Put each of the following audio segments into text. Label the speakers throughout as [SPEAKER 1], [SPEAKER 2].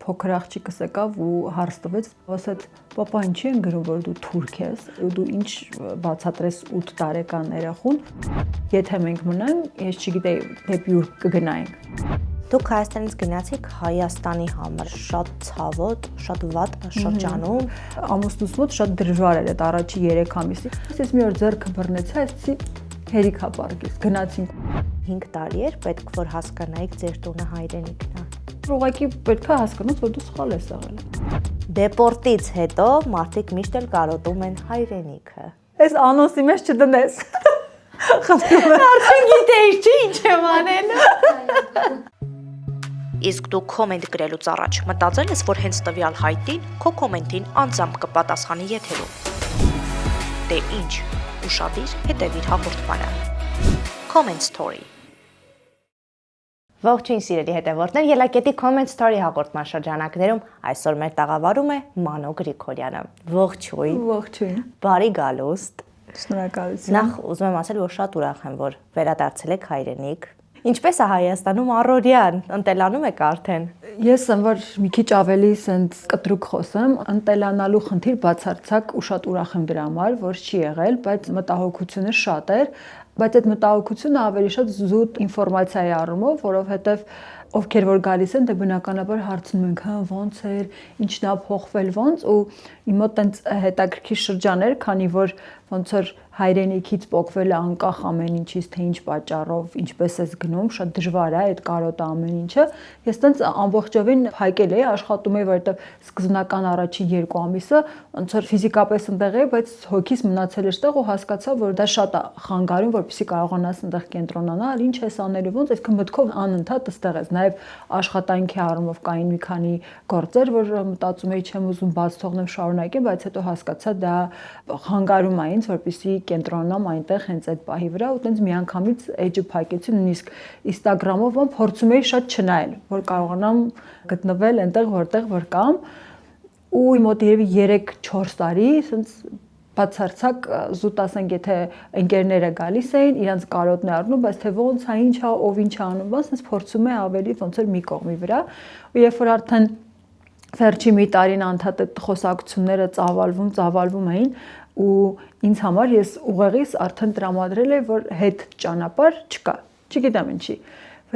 [SPEAKER 1] փոքր աղջիկս եկավ ու հարց տվեց, ասաց. «Պապա, ինչի են գրում, որ դու թուրք ես, դու ինչ բացատրես 8 տարեկան երախուն, եթե մենք մնանք, ես չգիտեի, դեպի ուր կգնայինք»։
[SPEAKER 2] Դուք Հայաստանից գնացիք Հայաստանի համար, շատ ցավոտ, շատ վատ շրջանում։
[SPEAKER 1] Ամուսնուս մոտ շատ դժվար էր այդ առաջի 3 ամիսը։ Ես մի օր ձեռքը բռնեցի, ասեցի հերիքա պարկես, գնացինք։
[SPEAKER 2] 5 տարի էր պետք որ հասկանայիք ձեր տունը հայրենիքն է։
[SPEAKER 1] Ուղղակի պետք է հասկանաս, որ դու սխալ ես աղել։
[SPEAKER 2] Դեպորտից հետո մարդիկ միշտ էլ կարոտում են հայրենիքը։
[SPEAKER 1] Այս անոնսի մեջ չդնես։
[SPEAKER 2] Արդեն գիտեիր, չէ՞ ինչ եմ անել։ Իսկ դու կոմենտ գրելուց առաջ մտածել ես, որ հենց տվյալ հայտին քո կոմենտին անձամբ կպատասխանի եթերում։ Դե ինչ, ուշադիր հետևիր հաղորդմանը։ Comment Story։ Ողջույն սիրելի հետևորդներ, Ելակետի Comment Story հաղորդման շրջանակներում այսօր մեր տաղավարում է Մանո Գրիգորյանը։ Ողջույն։
[SPEAKER 1] Ողջույն։
[SPEAKER 2] Բարի գալուստ։
[SPEAKER 1] Շնորհակալություն։
[SPEAKER 2] Նախ ուզում եմ ասել, որ շատ ուրախ եմ, որ վերադարձել եք հայրենիք։ Ինչպես է Հայաստանում առօրյան, ընտելանում եք արդեն։
[SPEAKER 1] Ես եմ որ մի քիչ ավելի սենց կտրուկ խոսեմ, ընտելանալու խնդիր բացարձակ ու շատ ուրախ եմ դրա համար, որ չի եղել, բայց մտահոգությունը շատ էր, բայց այդ մտահոգությունը ավելի շատ զուտ ինֆորմացիայի առումով, որովհետև ովքեր որ գալիս են, դե բնականաբար հարցնում ենք, հա, ոնց էր, ինչն է փոխվել, ոնց ու իմ մոտ այնց հետաքրքիր շրջան էր, քանի որ ոնց որ հայրենիքից փոխվելը անկախ ամեն ինչից, թե ինչ պատճառով, ինչպես ես գնում, շատ դժվար է այդ կարոտը ամեն ինչը։ Ես տենց ամբողջովին փակել էի, աշխատում էի, որովհետև սկզբնական առաջին 2 ամիսը ոնց որ ֆիզիկապես ընդեղ էի, բայց հոգիս մնացել էր տեղ ու հասկացա, որ դա շատ է խանգարում, որպեսզի կարողանաս ընդեղ կենտրոնանալ, ինչ ես անելու, ոնց այսքան մտքով անընդհատ ստեղ ես։ Նաև աշխատանքի առումով կային մի քանի գործեր, որ մտածում էի չեմ ուզում բաց թողնեմ շարունակեմ, բայց հետո հասկացա դա խանգարում է ինձ, որպեսզի կենտրոնանամ այնտեղ հենց այդ պահի վրա ու տենց միանգամից էջը փակեցի, նույնիսկ Instagram-ով ում փորձում էի շատ չնայել, որ կարողանամ գտնվել այնտեղ, որտեղ որ կամ ու մոտ երևի 3-4 տարի, ասենց բացարձակ զուտ ասենք, եթե ընկերները գալիս էին, իրանց կարոտն է առնում, բայց թե ոնց է, ինչ է, ով ինչ է անում, բաց ասենց փորձում է ավելի ոնց որ մի կողմի վրա ու երբ որ արդեն վերջի մի տարին անդադ այդ խոսակցությունները ծավալվում էին ու ինձ համար ես ուղեղից արդեն տրամադրել եմ, որ հետ ճանապարհ չկա, չգիտեմ ինչի։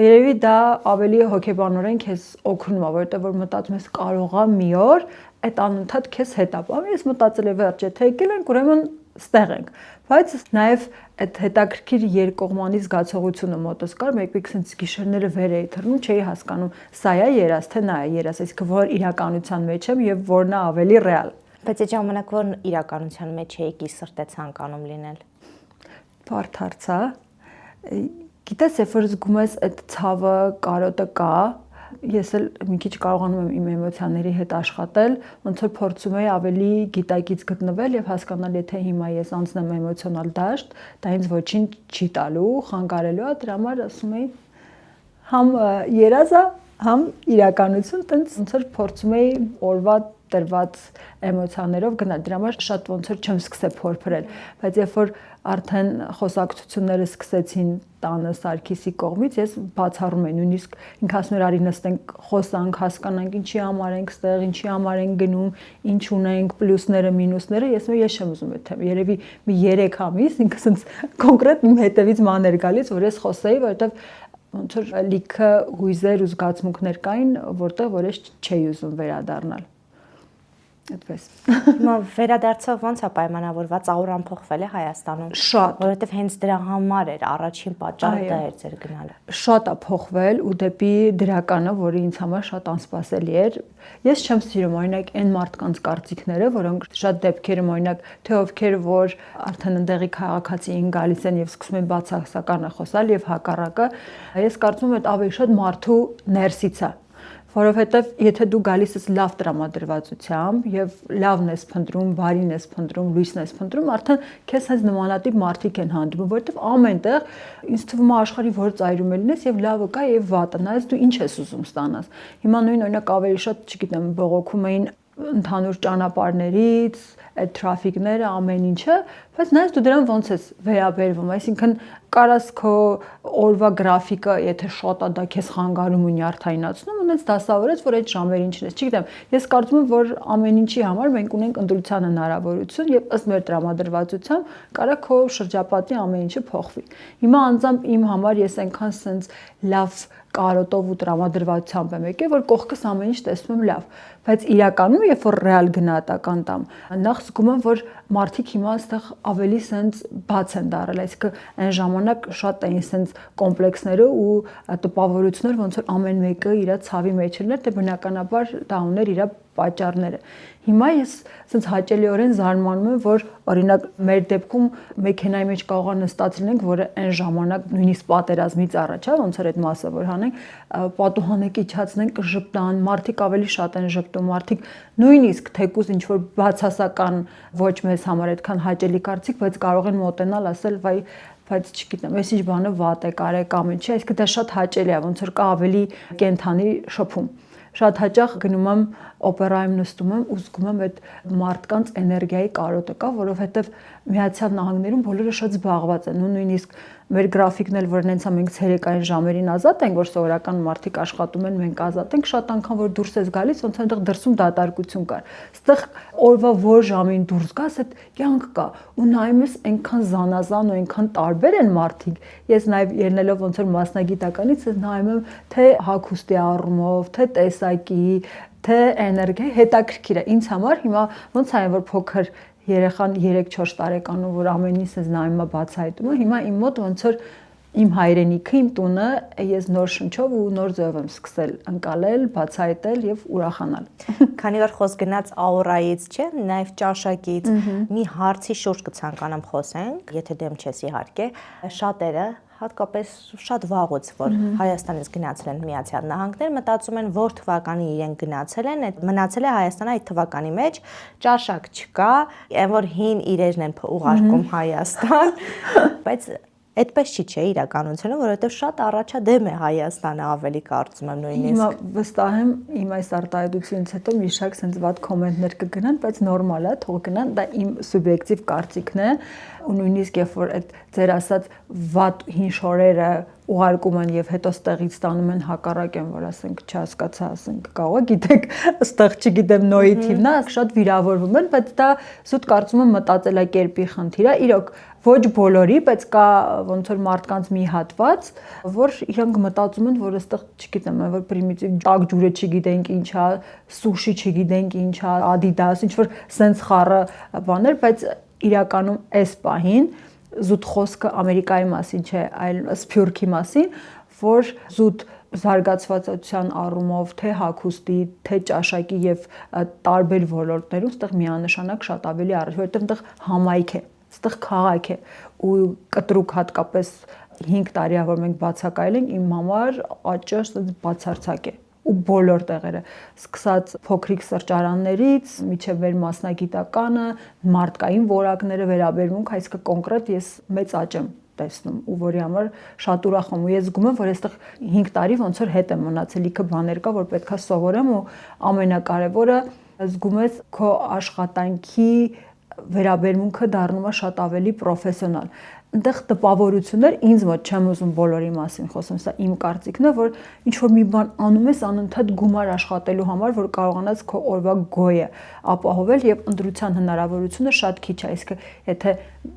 [SPEAKER 1] Երևի դա ավելի հոգեբանորեն քեզ օգնում է, որովհետև որ մտածում ես կարող է մի օր այդ անընդհատ քեզ հետ ապա։ Ես մտածել եմ վերջ, եթե եկել ենք, ուրեմն ստեղ ենք։ Բայց նաև այդ հետաքրքիր երկկողմանի զգացողությունը մոտս կար, մեկ-մեկ sense գիշերները վեր էի թռնում, չէի հասկանում, սա է երաս, թե նա է երաս, այսինքն որ իրականության մեջ եմ եւ որն է ավելի ռեալ։
[SPEAKER 2] Բայց այդ ժամանակ որ իրականության մեջ էիք, ի սրտե ցանկանում լինել։
[SPEAKER 1] Բարդ հարց է։ Գիտես, երբ որ զգում ես այդ ցավը, կարոտը կա, ես էլ մի քիչ կարողանում եմ իմ էմոցիաների հետ աշխատել, ոնց որ փորձում եի ավելի գիտակից գտնվել եւ հասկանալ, եթե հիմա ես անցնեմ էմոցիոնալ դաշտ, դա ինձ ոչինչ չի տալու, խանգարելու է, դրա համար ասում եի համ երազա, համ իրականություն, տենց ոնց որ փորձում եի օրվա տրված էմոցիաներով գնալ, դրա համար շատ ոնց որ չեմ սկսել փորփրել, բայց երբ որ արդեն խոսակցությունները սկսեցին տանը Սարգիսի կողմից, ես բացառում եմ, նույնիսկ ինքը ասում էր արի նստենք, խոսանք, հասկանանք ինչի համար ենք ստեղ, ինչի համար ենք գնում, ինչ ունենք, պլյուսները, մինուսները, ես չեմ ուզում այդ թեմ, երևի մի 3 ամիս ինքը ասենց կոնկրետ իմ հետևից ման էր գալիս, որ ես խոսեի, որովհետև ոնց որ լիքը հույզեր ու զգացմունքներ կային, որտեղ որ ես չէի ուզում վերադառնալ։ Այդպես։
[SPEAKER 2] Հիմա վերադարձով ոնց է պայմանավորված, ծաղրան փոխվել է Հայաստանում։
[SPEAKER 1] Շատ,
[SPEAKER 2] որովհետև հենց դրա համար էր առաջին պատճառը դա էր ձեր գնալը։
[SPEAKER 1] Շատ է փոխվել ու դեպի դրականը, որը ինձ համար շատ անսպասելի էր։ Ես չեմ սիրում օրինակ այն մարդկանց կարծիքները, որոնք շատ դեպքերում օրինակ թե ովքեր որ արդեն ընդեղի քաղաքացի են գալիս են եւ սկսում են բացասական խոսալ եւ հակառակը, ես կարծում եմ այդ ավելի շատ մարդու ներսից է։ Որովհետև եթե դու գալիս ես լավ տրամադրվածությամբ եւ լավն ես փնտրում, բարին ես փնտրում, լույսն ես փնտրում, արդեն քեզ հենց նմանատիպ մարդիկ են հանդիպում, որովհետև ամենտեղ ինձ թվում է աշխարհի որ ծայրում լինես եւ լավը կա եւ վատը, նայես դու ինչ ես ուզում ստանաս։ Հիմա նույն օրինակ ավելի շատ, չգիտեմ, բողոքում էին ընդհանուր ճանապարհներից, այդ traffic-ները, ամեն ինչը, բայց նայես դու դրան ոնց ես վերաբերվում, այսինքն կարաս քո օրվա գրաֆիկը, եթե շատ է դա քեզ խանգարում ու նյարդայնացնում, ունես դասավորես, որ այդ ժամերին ինչն է։ Չգիտեմ, ես կարծում եմ, որ ամեն ինչի համար մենք ունենք ընտրության հնարավորություն եւ ըստ մեր տրամադրվածության կարա քո շրջապատի ամեն ինչը փոխվի։ Հիմա անձամբ իմ համար ես այնքան sense լավ կարոտով ու տրամադրվածությամբ եմ եկել, որ կողքս ամեն ինչ տեսնում եմ լավ, բայց իրականում երբ որ ռեալ գնահատական տամ, նախ զգում եմ, որ մարդիկ հիմա այստեղ ավելի sense բաց են դարել, այսինքն այն ժամանակ շատ էին sense կոմպլեքսները ու տպավորություններ, ոնց որ ամեն մեկը իր ցավի մեջ էր, դե բնականաբար դա ուներ իր պատճառները։ Հիմա ես sense հաճելիորեն զարմանում եմ, որ օրինակ մեր դեպքում մեքենայի մեջ կարող է նստած լինենք, որը այն ժամանակ նույնիսկ պատերազմից առաջ է, ոնց որ այդ մասը որ հանենք, պատուհանը կիչացնենք, ժպտան, մարդիկ ավելի շատ են ժպտում, մարդիկ նույնիսկ թեկուզ ինչ որ բացասական ոչ մեզ համար այդքան հաճելի կարծիք, բայց կարող են մոտենալ, ասել, վայ բայց չգիտեմ, այս ինչ բանը վատ է կարել կամ ինչի, այսինքն դա շատ հաճելի է, ոնց որ կա ավելի կենթանի շփում։ Շատ հաճախ գնում եմ օպերայում նստում եմ ու զգում եմ այդ մարդկանց էներգիայի կարոտը կա, որովհետև Միացյալ Նահանգներում բոլորը շատ զբաղված են ու նույնիսկ մեր գրաֆիկն էլ որ նենց մենք ցերեկային ժամերին ազատ ենք, որ սովորական մարդիկ աշխատում են, մենք ազատ ենք, շատ անգամ որ դուրս ես գալիս, ոնց այնտեղ դրսում դատարկություն կար։ Այստեղ օրվա որ ժամին դուրս գաս, այդ կյանք կա ու նայում ես այնքան զանազան ու այնքան տարբեր են մարդիկ։ Ես նաև ելնելով ոնց որ մասնագիտականից նայում եմ թե հագուստի առումով, թե տեսակի, թե էներգիա հետաքրքիր է ինձ համար հիմա ոնց է որ փոքր երեխան 3-4 տարեկանում որ ամեն ինչ ես նայում է բացահայտում հիմա իմ մոտ ոնց որ իմ հայրենիքը իմ տունը ես նոր շնչով ու նոր ձևով եմ սկսել ընկալել, բացահայտել եւ ուրախանալ։
[SPEAKER 2] Քանի որ խոսք գնաց աուրայից, չէ, նաեւ ճաշակից, մի հարցի շուրջ կցանկանամ խոսենք, եթե դեմ չես իհարկե, շատերը հատկապես շատ վաղուց, որ Հայաստանից գնացել են Միացյալ Նահանգներ, մտածում են, որ թվականի իրենք գնացել են, մնացել է Հայաստանը այդ թվականի մեջ, ճաշակ չկա, այն որ հին իրերն են ուղարկում Հայաստան, բայց այդպես չի չէ իրականությունում, որովհետև շատ առաջադեմ է Հայաստանը ավելի կարծում եմ նույնիսկ։
[SPEAKER 1] Հիմա վստահ եմ իմ այս արտահայտությունից հետո մի շարք sense վատ կոմենտներ կգնան, բայց նորմալ է, թող գնան, դա իմ սուբյեկտիվ կարծիքն է, ու նույնիսկ երբ որ այդ ձեր ասած վատ հին շորերը ուղարկում են եւ հետո ստեղից ստանում են հակառակ են, որ ասենք չհասկացա, ասենք կարող գիտեք, ըստեղ չգիտեմ նոյիթիվն է, շատ վիրավորվում են, բայց դա զուտ կարծում եմ մտածելակերպի խնդիր է, իրոք ոչ բոլորի, բայց կա ոնց որ մարդկանց մի հատված, որ իրանք մտածում են, որ այստեղ չգիտեմ, որ պրիմիտիվ ճակ ջուրը չգիտենք ինչ է, սուշի չգիտենք ինչ է, Adidas, ինչ որ sense խառը բաներ, բայց իրականում այս պահին զուտ խոսքը Ամերիկայի մասին չէ, այլ Սփյուռքի մասին, որ զուտ զարգացվածության առումով թե հագուստի, թե ճաշակի եւ տարբեր ոլորտներում այդտեղ միանշանակ շատ ավելի առաջ, որովհետեւ այդտեղ համայնք է, այդտեղ քաղաք է ու կտրուկ հատկապես 5 տարի որ մենք բացակայել ենք, իմ համար աճը բացարձակ է ու բոլոր տեղերը, սկսած փոքրիկ սրճարաններից, մինչև մեր մասնագիտականը, մարդկային որակները վերաբերմունք, այսինքն կոնկրետ ես մեծ աճ եմ տեսնում ու որի համար շատ ուրախ եմ ու ես զգում եմ, որ այստեղ 5 տարի ոնց որ հետ եմ մնացել, լիքը բաներ կա, որ պետքա սովորեմ ու ամենակարևորը զգում ես քո աշխատանքի վերաբերմունքը դառնում է շատ ավելի պրոֆեսիոնալ։ Այնտեղ տպավորություններ ինձ մոտ չեմ ուզում բոլորի մասին խոսեմ, սա իմ կարծիքն է, որ ինչ որ մի բան անում ես անընդհատ գումար աշխատելու համար, որ կարողանաս քո օրվա գոյը ապահովել եւ ընտրության հնարավորությունը շատ քիչ է, իսկ եթե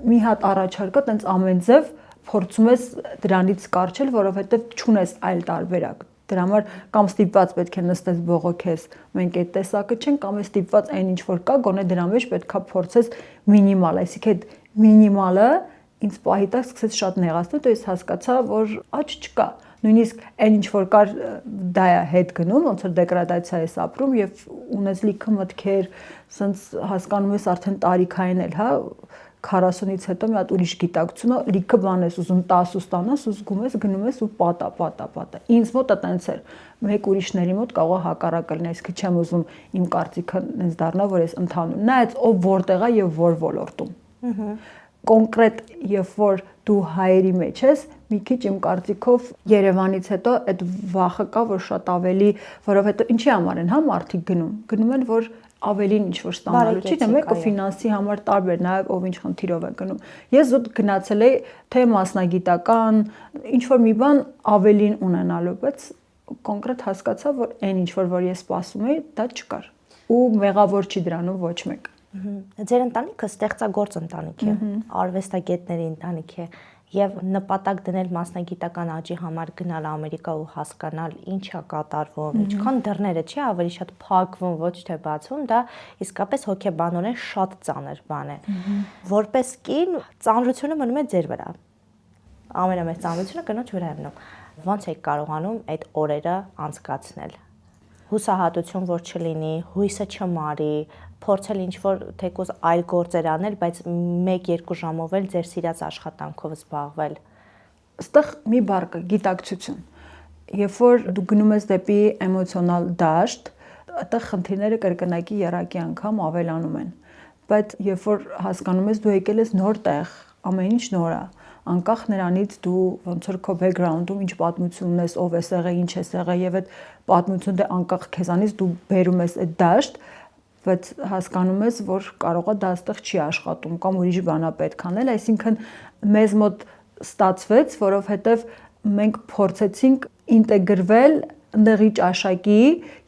[SPEAKER 1] մի հատ առաջարկ կա, տենց ամեն ձև փորձում ես դրանից կարճել, որովհետեւ չունես այլ տարբերակ։ Դրա համար կամ ստիպված պետք է նստես բողոքես, մենք այդ տեսակը չենք, կամ է ստիպված այն ինչ որ կա, գոնե դրա մեջ պետքա փորձես մինիմալ, այսինքն այդ մինիմալը ինձ պահի տակ սկսեց շատ նեղացնել, դու ես հասկացա, որ աճ չկա։ Նույնիսկ այն ինչ որ կար դա է հետ գնում, ոնց որ դեգրադացիա ես ապրում եւ ունես լիքը մտքեր, սենց հասկանում ես արդեն տարիքային էլ, հա, 40-ից հետո մի հատ ուրիշ գիտակցությունը, լիքը բան ես ուզում 10 ստանաս ու զգում ես գնում ես ու պատա։ Ինձ մոտ է տենց էր, մեկ ուրիշների մոտ կարող է հակառակը լինել, իսկ չեմ ուզում իմ կարծիքը ինձ դառնա, որ ես ընդհանուր։ Նայած ով որտեղ է եւ որ ոլորտում։ Կոնկրետ երբ որ դու հայերի մեջ ես, մի քիչ իմ կարծիքով Երևանից հետո այդ վախը կա, որ շատ ավելի, որովհետեւ ինչի համար են, հա, մարդիկ գնում են, որ ավելին ինչ որ ստանալու չի, թե մեկը ֆինանսի համար տարբեր, նաև ով ինչ խնդիրով է գնում։ Ես զուտ գնացել եի թե մասնագիտական, ինչ որ մի բան ավելին ունենալու, բայց կոնկրետ հասկացա, որ այն ինչ որ ես սպասում էի, դա չկար։ Ու մեղավոր չի դրանում ոչ մեկ։
[SPEAKER 3] Ձեր ընտանիքը ստեղծագործ ընտանիք է, արվեստագետների ընտանիք է, եւ նպատակ դնել մասնագիտական աճի համար գնալ Ամերիկա ու հասկանալ ինչ է կատարվում, ինչքան դռները չի ավելի շատ փակվում, ոչ թե բացվում, դա իսկապես հոգեբանորեն շատ ծանր բան է։ Որպես կին, ծանրությունը մնում է ձեր վրա։ Ամենամեծ ծանրությունը կնոջ վրա է մնում։ Ոնց եք կարողանում այդ օրերը անցկացնել։ Հուսահատություն որ չլինի, հույսը չմարի, փորձել ինչ-որ թեկուզ այլ գործեր անել, բայց 1-2 ժամով էլ ձեր սիրած աշխատանքով զբաղվել։
[SPEAKER 1] Այստեղ մի բառ կա՝ գիտակցություն։ Երբ որ դու գնում ես դեպի էմոցիոնալ դաշտ, այդտեղ խնդիրները կրկնակի երակի անգամ ավելանում են։ Բայց երբ որ հասկանում ես դու եկել ես նոր տեղ, ամեն ինչ նոր է, անկախ նրանից դու ոնց որ քո բեքգրաունդում ինչ պատմություն ունես, ով ես եղել, ինչ ես եղել, եւ այդ պատմությունը դե անկախ քեզանից դու բերում ես այդ դաշտ, բայց հասկանում ես, որ կարող է դա այստեղ չի աշխատում կամ ուրիշ բան է պետք անել, այսինքն մեզ մոտ ստացվեց, որովհետեւ մենք փորձեցինք ինտեգրվել ընդեղի ճաշակի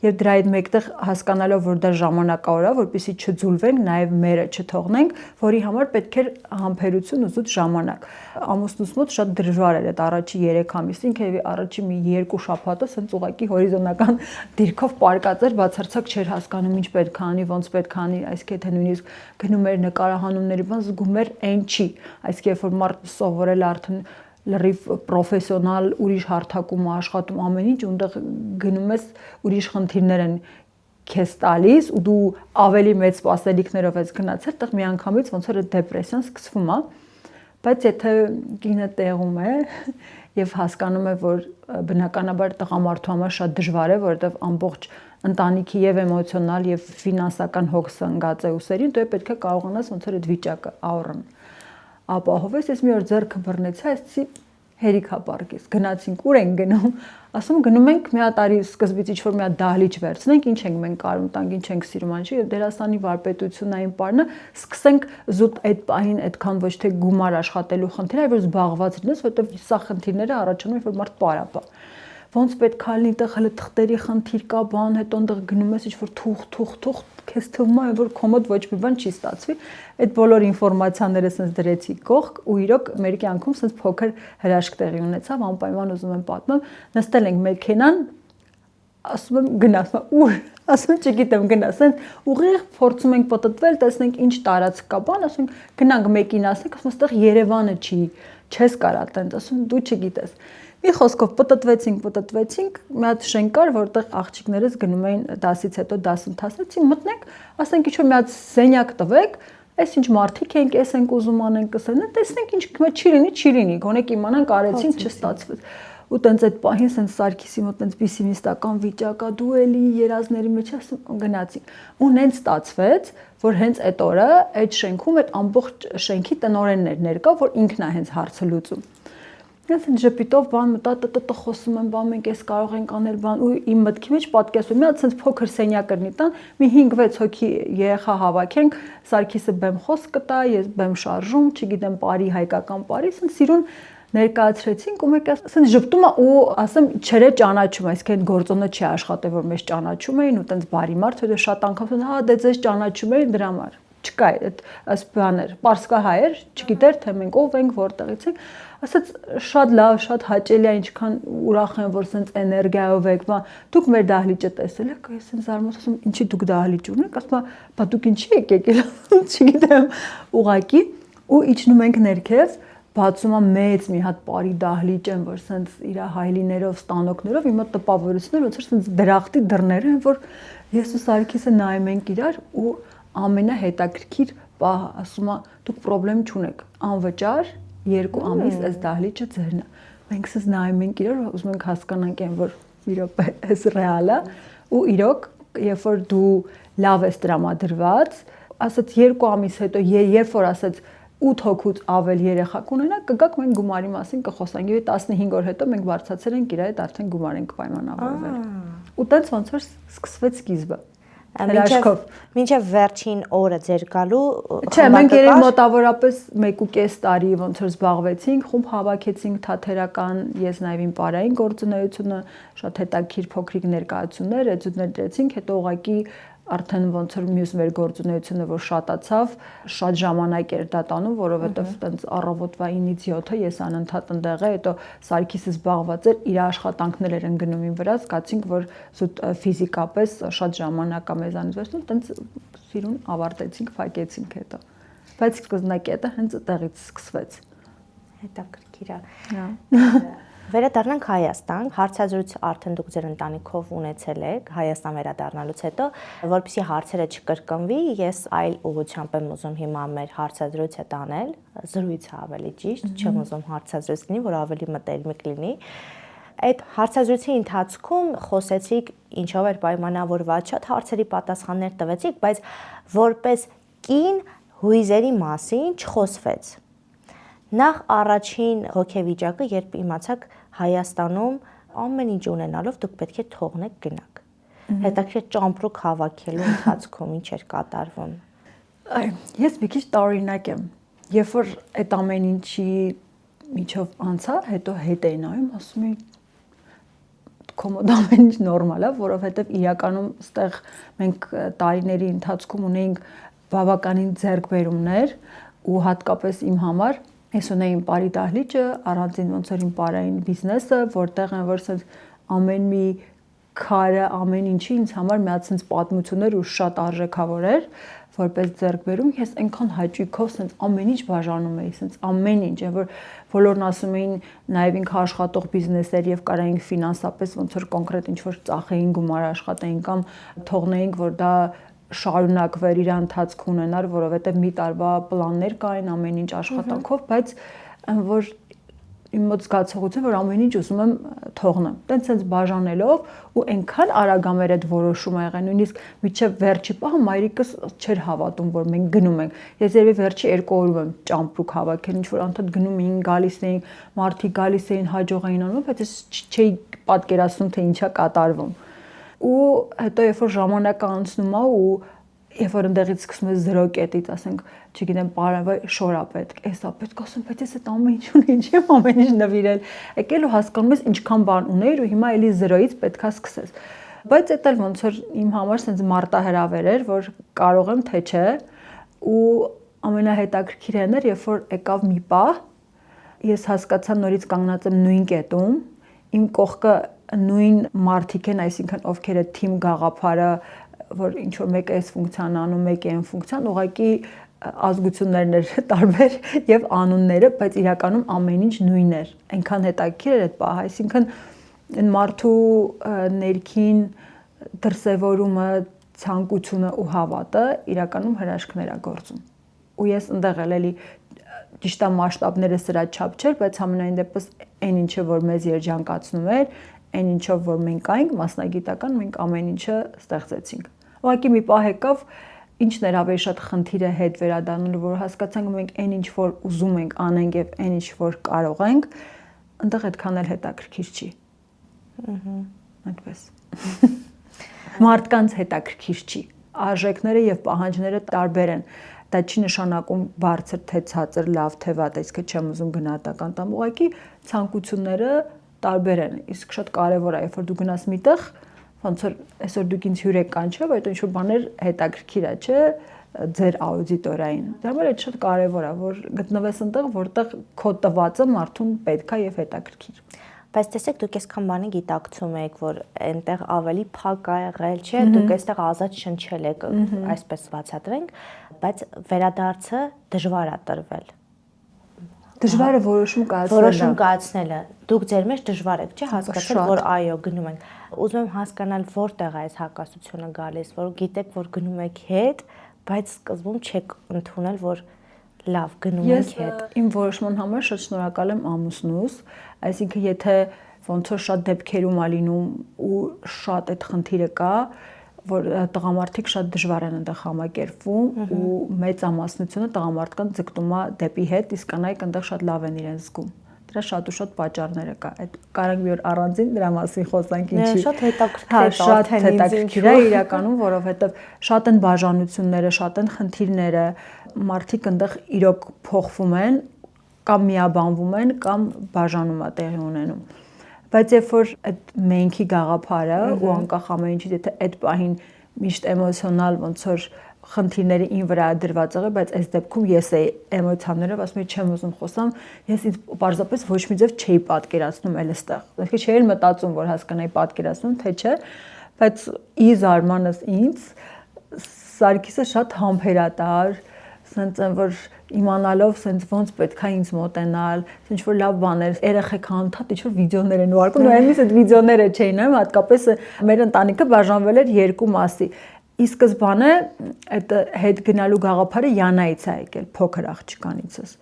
[SPEAKER 1] եւ դրա հետ մեկտեղ հասկանալով, որ դա ժամանակավոր է, որպեսզի չձուլվենք, նաեւ մերը չթողնենք, որի համար պետք էր համբերություն ու զուտ ժամանակ։ Ամուսնուս մոտ շատ դժվար էր այդ առաջի 3 ամիսին, քեզ առաջի մի 2 շաբաթը սենց ուղակի հորիզոնական դիրքով պարկած էր, բացարձակ չէր հասկանում ինչ պետք է անի, ոնց պետք է անի, այսինքն թե նույնիսկ գնում էր նկարահանումների բան, զգում էր այն չի, այսինքն երբ որ մարդ սովորել արդեն լրիվ պրոֆեսիոնալ ուրիշ հարթակում աշխատում ամեն ինչ ունտեղ գնում ես ուրիշ խնդիրներ են քեզ տալիս ու դու ավելի մեծ սպասելիքներով ես գնացել, այդտեղ միանգամից ոնց որ դեպրեսիան սկսվում է, բայց եթե կինը տեղում է եւ հասկանում է, որ բնականաբար տղամարդու համար շատ դժվար է, որովհետեւ ամբողջ ընտանիքի եւ էմոցիոնալ եւ ֆինանսական հոգսը ընկած է ուսերին, դու պետք է կարողանաս ոնց որ այդ վիճակը առն ապահովես, ես մի օր ձեռքը բռնեցի, այսի հերիքա պարկես, գնացինք, ուր ենք գնում, ասում գնում ենք մի հատ արի սկզբից ինչ-որ մի հատ դահլիճ վերցնենք, ինչ ենք մենք կարում տանք, ինչ ենք սիրում անջի, եւ դերասանի վարպետությունային պարնը սկսենք զուտ այդ պահին այդքան ոչ թե գումար աշխատելու խնդիր, այլ որ զբաղված լինես, որովհետեւ սա խնդիրները առաջանում են, որ մարդ պարապա։ Ոնց պետք է լինի, տեղ հələ թղթերի խնդիր կա, բան, հետո այնտեղ գնում ես ինչ-որ թուղթ, քեզ թվում է, որ կոմոդ ոչ մի բան չի ստացվի։ Այդ բոլոր ինֆորմացիաները sense դրեցի կողք ու իրոք մեր կյանքում sense փոքր հրաշք տեղի ունեցավ, անպայման ուզում եմ պատմեմ, նստել ենք մեքենան, ասում եմ գնաս, ուր, ասում եմ չգիտեմ գնաս, sense ուղիղ փորձում ենք պատտվել, տեսնենք ինչ տարածք կա, բան, ասում գնանք մեկին ասենք, ասում այստեղ Երևանը չի, չես կարա տենց, ասում դու չգիտես։ Մի խոսքով պատտվեցինք, մի հատ շենք կար, որտեղ աղջիկներս գնում էին դասից հետո դասընթացից, մտնենք, ասենք ինչ-որ մի հատ սենյակ տվեք, այս ինչ մարդիկ ենք, էս ենք ուզում անենք, ասեն, տեսնենք ինչ չի լինի, գոնե կիմանանք արեցինք, չստացվեց։ Ու տենց այդ պահին սենց Սարգիսի մոտ տենց պեսիմիստական վիճակ է, դու էլի երազների մեջ ասում գնացինք։ Ու նենց ստացվեց, որ հենց այդ օրը այդ շենքում այդ ամբողջ շենքի տնօրենն էր ներկա, որ ինքն է հենց հարցը լուծում։ Ես ինձ ժպիտով բան մտա խոսում եմ, բան մենք էս կարող ենք անել, բան ու իմ մտքի մեջ պատկերացում մի հատ sense փոքր սենյակ կրնի տան, մի 5-6 հոգի երեխա հավաքենք, Սարգիսը բեմ խոսք կտա, ես բեմ շարժում, չգիտեմ, բարի հայկական բարի, sense սիրուն ներկայացրեցինք ու մեկը sense ժպտում է ու ասեմ չերը ճանաչում, այսինքն գործոնը չի աշխատել, որ մեզ ճանաչում էին ու տենց բարի մարդ, հետո շատ անգամ հա դե ձեզ ճանաչում էին դրա համար չկա այդ բաներ, պարսկահայեր, չգիտեր թե մենք ով ենք, որտեղից ենք, ասաց շատ լավ, շատ հաճելի է, ինչքան ուրախ եմ, որ սենց էներգիայով եք, բա դուք մեր դահլիճը տեսել եք, ես սենց զարմացա, ասում ինչի դուք դահլիճ ունեք, ասում բա դուք ինչի եք եկել, չգիտեմ, ուղակի ու իջնում ենք ներքև, բացում է մեծ մի հատ բարի դահլիճ են, որ սենց իր հայլիներով, ստանոկներով, իմ մոտ տպավորություններ, ոնց որ սենց դրախտի դռներ են, որ ես ու Սարգիսը նայում ենք իրար ու ամենահետաքրքիր պահը, ասում է դուք խնդրեմ չունեք, անվճար 2 ամիս այս դահլիճը ձերն է։ Մենք սենց նայում ենք իրար, ուզում ենք հասկանանք այն, որ իրոք էս ռեալ է, ու իրոք, երբ որ դու լավ ես տրամադրված, ասած 2 ամիս հետո, երբ որ ասած 8 հոգուց ավել երեխա կունենա, կգաք մենք գումարի մասին կխոսանք, եւ 15 օր հետո մենք բարձրացել ենք իր հետ արդեն գումար ենք պայմանավորվել։ Ու տենց ոնց որ սկսվեց սկիզբը։
[SPEAKER 3] Մինչև վերջին օրը ձեր գալու
[SPEAKER 1] Չէ, մենք երեք մոտավորապես 1.5 տարի ոնց որ զբաղվեցինք, խումբ հավաքեցինք թատերական, ես նաև իմ պարային գործունեությունը, շատ հետաքրքիր փոքրիկ ներկայացումներ, էտյուդներ դրեցինք, հետո ուղղակի արդեն ոնց որ մյուս մեր գործունեությունը որ շատացավ, շատ ժամանակ էր դա տանում, որովհետև տենց առավոտվա 9-ից 7-ը ես անընդհատ ընդեղ եմ, հետո Սարգիսը զբաղված էր, իր աշխատանքներ էր ընկնում իմ վրա, զգացինք, որ զուտ ֆիզիկապես շատ ժամանակ է մեզանից վերցնում, տենց սիրուն ավարտեցինք, փակեցինք հետո։ Բայց սկզբնակետը հենց այդտեղից սկսվեց։
[SPEAKER 3] Հետաքրքիր է։ Վերադառնանք Հայաստան, հարցազրույց արդեն դուք ձեր ընտանիքով ունեցել եք Հայաստան վերադառնալուց հետո, որպեսզի հարցերը չկրկնվի, ես այլ ուղղությամբ եմ ուզում հիմա մեր հարցազրույցը տանել, զրույցը ավելի ճիշտ, չեմ ուզում հարցազրույց լինի, որ ավելի մտերմիկ լինի։ Այդ հարցազրույցի ընթացքում խոսեցիք ինչով էր պայմանավորված, շատ հարցերի պատասխաններ տվեցիք, բայց որպես կին հույզերի մասին չխոսվեց։ Նախ առաջին հոգեվիճակը, երբ իմացաք Հայաստանում ամեն ինչ ունենալով դուք պետք է թողնեք գնաք։ Հետաքրքիր ճամպրուկ հավաքելու ընթացքում ինչ էր կատարվում։
[SPEAKER 1] Ես մի քիչ տարօրինակ եմ։ Երբ որ այդ ամեն ինչի միջով անցա, հետո հետ էի նայում, ասում եի կոմոդ ամեն ինչ նորմալ է, որովհետև իրականում այստեղ մենք տարիների ընթացքում ունեինք բավականին ձեռքբերումներ ու հատկապես իմ համար ես ունեի իմ բարի դահլիճը, առանձին ոնց որ իմ բարային բիզնեսը, որտեղ են որ sense ամեն մի քարը, ամեն ինչի ինձ համար մի հատ sense պատմություններ ու շատ արժեքավոր էր, որպես ձեռքբերում, ես այնքան հաճույքով sense ամեն ինչ բաժանում էի, sense ամեն ինչ, որ բոլորն ասում էին նաև ինքը աշխատող բիզնեսեր եւ կարայինք ֆինանսապես ոնց որ կոնկրետ ինչ որ ծախեին գումար աշխատեին կամ թողնեինք, որ դա շարունակվեր իր ընթացք ունենար, որովհետև մի տարվա պլաններ կային ամեն ինչ աշխատանքով, բայց որ իմ մոտ զգացողություն որ ամեն ինչ ուզում եմ թողնեմ։ Տենց բաժանելով ու այնքան արագամեր այդ որոշումը եղել, նույնիսկ միջև վերջի պահը մայրիկս չէր հավատում, որ մենք գնում ենք։ Ես երևի վերջի 2 օրում եմ ճամպրուկ հավաքել, ինչ որ անդադ գնում էին, գալիս էին, մարդիկ գալիս էին, հաջող էին անում, բայց ես չէի պատկերացնում թե ինչա կատարվում։ Ու հետո երբ որ ժամանակը անցնում է ու երբ որ ընդեղից սկսում ես 0 կետից, ասենք, չգիտեմ, բարևայ շորա պետք, էսա պետք, ասում, բայց ես այդ ամեն ինչ ունեի, ինչի՞ ամեն ինչ նվիրել։ Եկել ու հասկանում ես ինչքան բան ունեիր ու հիմա էլի 0-ից պետքա սկսես։ Բայց դա էլ ոնց որ իմ համար sense մարտահրավեր էր, որ կարող եմ թե չէ, ու ամենահետաքրքիրն էր, երբ որ եկավ մի պահ, ես հասկացա նորից կանգնած եմ նույն կետում, իմ կողքը նույն մարդիկ են, այսինքն ովքեր է թիմ գաղափարը, որ ինչ որ մեկը այս ֆունկցիան անում, մեկը այն ֆունկցիան, ուղղակի ազգություններն էր տարբեր եւ անունները, բայց իրականում ամեն ինչ նույնն էր։ Այնքան հետաքրքիր էր այդ պահը, այսինքն այն մարդու ներքին դրսևորումը, ցանկությունը ու հավատը իրականում հրաշքներ է գործում։ Ու ես ընդեղ էլի ճիշտ է մասշտաբները սրա չափ չէր, բայց համենայն դեպս այն ինչը որ մեզ երջանկացնում էր, այն ինչով որ մենք այնք մասնագիտական մենք ամեն ինչը ստեղծեցինք։ Ուղղակի մի պահ եկավ, ինչն էր ավելի շատ խնդիրը հետ վերադառնալու, որ հասկացանք մենք այն ինչ որ ուզում ենք անենք եւ այն ինչ որ կարող ենք, այնտեղ այդքան էլ հետաքրքիր չի։ Այդպես։ Մարդկանց հետաքրքիր չի։ Արժեքները եւ պահանջները տարբեր են։ Դա չի նշանակում բարձր թե ցածր, լավ թե վատ, այսինքն չեմ ուզում գնահատական տամ, ուղղակի ցանկությունները տարբեր են, իսկ շատ կարևոր է, երբ որ դու գնաս միտեղ, ոնց որ այսօր դուք ինձ հյուրեք կանչել, բայց ինչ որ բաներ հետաքրքիր է, չէ, ձեր աուդիտորիային։ Դա համար է շատ կարևոր է, որ գտնվես այնտեղ, որտեղ քո տվածը մարդուն պետք է եւ հետաքրքիր։
[SPEAKER 3] Բայց տեսեք, դուք այսքան բանի գիտակցում եք, որ այնտեղ ավելի փակ է եղել, չէ, դուք այստեղ ազատ շնչել եք, այսպես բացատրենք, բայց վերադարձը դժվար է տրվել։
[SPEAKER 1] Դժվար է որոշում
[SPEAKER 3] կայացնելը։ Դուք ձեր մեջ դժվար եք, չէ՞, հասկացել, որ այո, գնում ենք։ Ուզում եմ հասկանալ որտեղ է այս հակասությունը գալիս, որ գիտեք, որ գնում եք հետ, բայց սկզբում չեք ընդունել, որ լավ գնում եք հետ։
[SPEAKER 1] Ես իմ որոշման համար շատ շնորհակալ եմ ամուսնուս, այսինքն եթե ոնց որ շատ դեպքերում է լինում ու շատ այդ խնդիրը կա, որ տղամարդիկ շատ դժվար են այնտեղ համակերպվում ու մեծամասնությունը տղամարդկանց ձգտում է դեպի հետ, իսկ կանայք այնտեղ շատ լավ են իրեն զգում։ Դրա շատ ու շատ պատճառներ կա։ Այդ կարող մի օր առանձին դրա մասին խոսանք ինչի։
[SPEAKER 3] Շատ հետաքրքիր է,
[SPEAKER 1] շատ հետաքրքիր է իրականում, որովհետև շատ են բաժանությունները, շատ են խնդիրները, մարդիկ այնտեղ իրոք փոխվում են, կամ միաբանվում են, կամ բաժանում է տեղի ունենում։ Բայց երբ որ այդ մենքի գաղափարը ու անկախ ամեն ինչից, եթե այդ պահին միշտ էմոցիոնալ ոնց որ խնդիրները ին վրա դրված եղել, բայց այս դեպքում ես էի էմոցիաներով, ասում եմ, չեմ ուզում խոսամ, ես ինձ պարզապես ոչ մի ձև չէի պատկերացնում այլ այստեղ։ Այսինքն չէի մտածում, որ հասկանայի պատկերացնում, թե չէ, բայց ի զարմանս ինձ Սարգիսը շատ համբերատար, սենց որ իմանալով սենց ոնց պետքա ինձ մոտենալ, ինչ որ լավ բաներ, երեխեք հանդատ ինչ որ վիդեոներ են ուղարկում, նույնիսկ այդ վիդեոները չէին նայում, հատկապես մեր ընտանիքը բաժանվել էր երկու մասի։ Ի սկզբանե այդ հետ գնալու գաղափարը Յանայից է եկել, փոքր աղջկանիցս։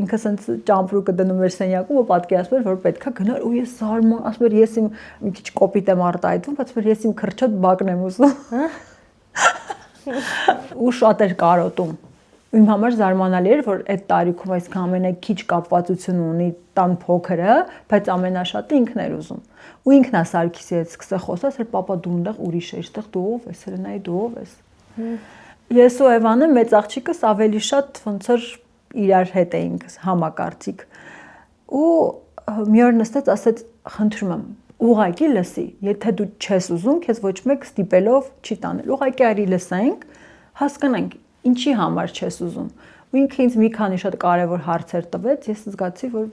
[SPEAKER 1] Ինքը սենց ճամպրուկը դնում էր սենյակում ու պատկերացնում էր, որ պետքա գնալ ու ես զարման, ասում էր ես իմ մի քիչ կոպիտ եմ արտահայտվում, բայց որ ես իմ քրչոտ բակն եմ ուզում։ Ու շատ էր կարոտում։ Իմ համար զարմանալի էր, որ այդ տարիքում այսքան ամենաքիչ կապվածություն ունի տան փոքրը, բայց ամենաշատը ինքն էր ուզում։ Ու ինքն է Սարգիսի հետ սկսել խոսել, ասել պապա դու այնտեղ ուրիշ ես, այդտեղ դու ով ես, Հելենայի դու ով ես։ Ես ու Էվանը մեծ աղջիկս ավելի շատ ոնց որ իրար հետ էինք համակարծիք։ Ու մի օր նստեց, ասեց խնդրում եմ ուղղակի լսի, եթե դու չես ուզում, քեզ ոչ մեկ ստիպելով չի տանել։ Ուղղակի արի լսենք, հասկանանք ինչի համար չես ուզում։ Ու ինքը ինձ մի քանի շատ կարևոր հարցեր տվեց, ես զգացի, որ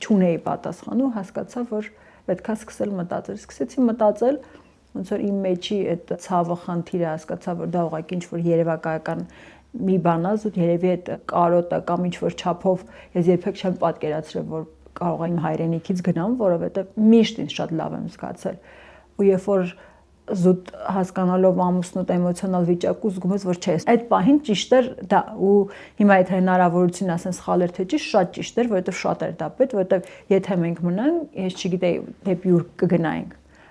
[SPEAKER 1] չունեի պատասխան ու հասկացա, որ պետքա սկսել մտածել։ Սկսեցի մտածել, ոնց որ իմ մեջի այդ ցավը խնդիրը հասկացա, որ դա ուղղակի ինչ որ երևակայական մի բան է, ու երևի այդ կարոտը կամ ինչ որ չափով ես երբեք չեմ պատկերացրել, որ կարող եմ հայրենիքից գնամ, որովհետև միշտ ինձ շատ լավ եմ զգացել։ Ու երբ որ զուտ հասկանալով ամուսնուդ էմոցիոնալ վիճակը զգում ես, որ չէ, այդ պահին ճիշտ էր դա ու հիմա այդ հնարավորությունն ասեն սխալ էր թե ճիշտ, շատ ճիշտ էր, որովհետև շատ էր դա պետք, որովհետև եթե մենք մնանք, ես չգիտեի դեպի ուր կգնայինք,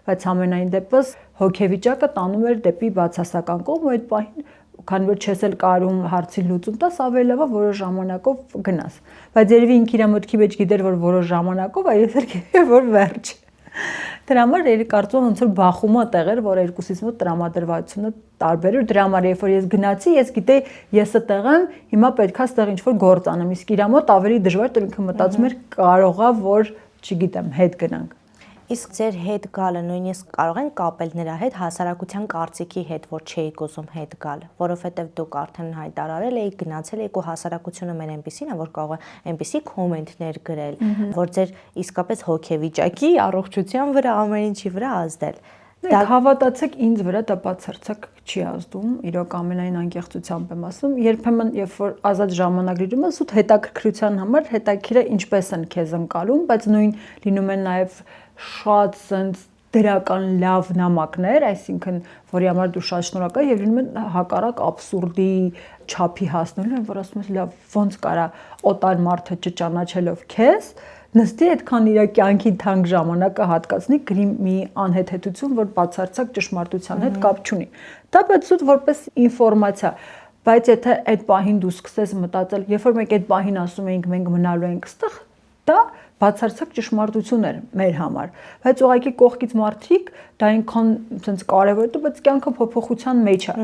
[SPEAKER 1] բայց ամենայն դեպս հոգեվիճակը տանում էր դեպի բացասական կողմ ու այդ պահին քանի որ չես էլ կարում հարցի լուծում տաս, ավելի լավ է որոշ ժամանակով գնաս, բայց երևի ինքը իր մտքի մեջ գիտեր, որ որոշ ժամանակով, այլ ես էլ գիտեի, որ վերջ։ Դրա համար երի կարծում ոնց որ բախումը տեղ էր, որ երկուսից մոտ տրամադրվածությունը տարբեր էր։ Դրա համար երբ որ ես գնացի, ես գիտեի ես այդտեղ եմ, հիմա պետքա այդտեղ ինչ որ գործ անեմ, իսկ իր մոտ ավելի դժվար էր, ինքը մտածում էր կարողա որ, չգիտեմ, հետ գնանք։
[SPEAKER 3] Իսկ ձեր հետ գալը նույնիսկ կարող են կապել նրա հետ հասարակության կարծիքի հետ, որ չէի ուզում հետ գալ, որովհետև դուք արդեն հայտարարել եք, գնացել եք ու հասարակությունը մեն այնպեսին է, որ կարող է այնպեսի կոմենտներ գրել, որ ձեր իսկապես հոգեվիճակի, առողջության վրա, ամեն ինչի վրա ազդել։
[SPEAKER 1] Դա հավատացեք ինձ վրա դա բացարձակ չի ազդում, իրոք ամենայն անկեղծությամբ եմ ասում, երբեմն երբ որ ազատ ժամանակ լինում է, զուտ հետաքրքրության համար հետաքրքիր է ինչպես են քեզ ընկալում, բայց նույն լինում են նաև շատ sense դրական լավ նամակներ, այսինքն որի համար դու շատ շնորհակալ եւ լինում են հակառակ абսուրդի չափի հասնելու, որ ասում ես լավ ոնց կարա օտար մարդը չճանաչելով քեզ նստի այդքան իր կյանքի թանկ ժամանակը հատկացնի գրի մի անհեթեթություն, որ բացարձակ ճշմարտության հետ կապ չունի։ Դա պետք է որպես ինֆորմացիա, բայց եթե այդ պահին դու սկսես մտածել, երբ որ մենք այդ պահին ասում էինք մենք մնալու ենք այստեղ, դա բացարձակ ճշմարտություն էր մեր համար, բայց ուղղակի կողքից մարդիկ դա այնքան sense կարևոր է, բայց կյանքը փոփոխության մեջ է։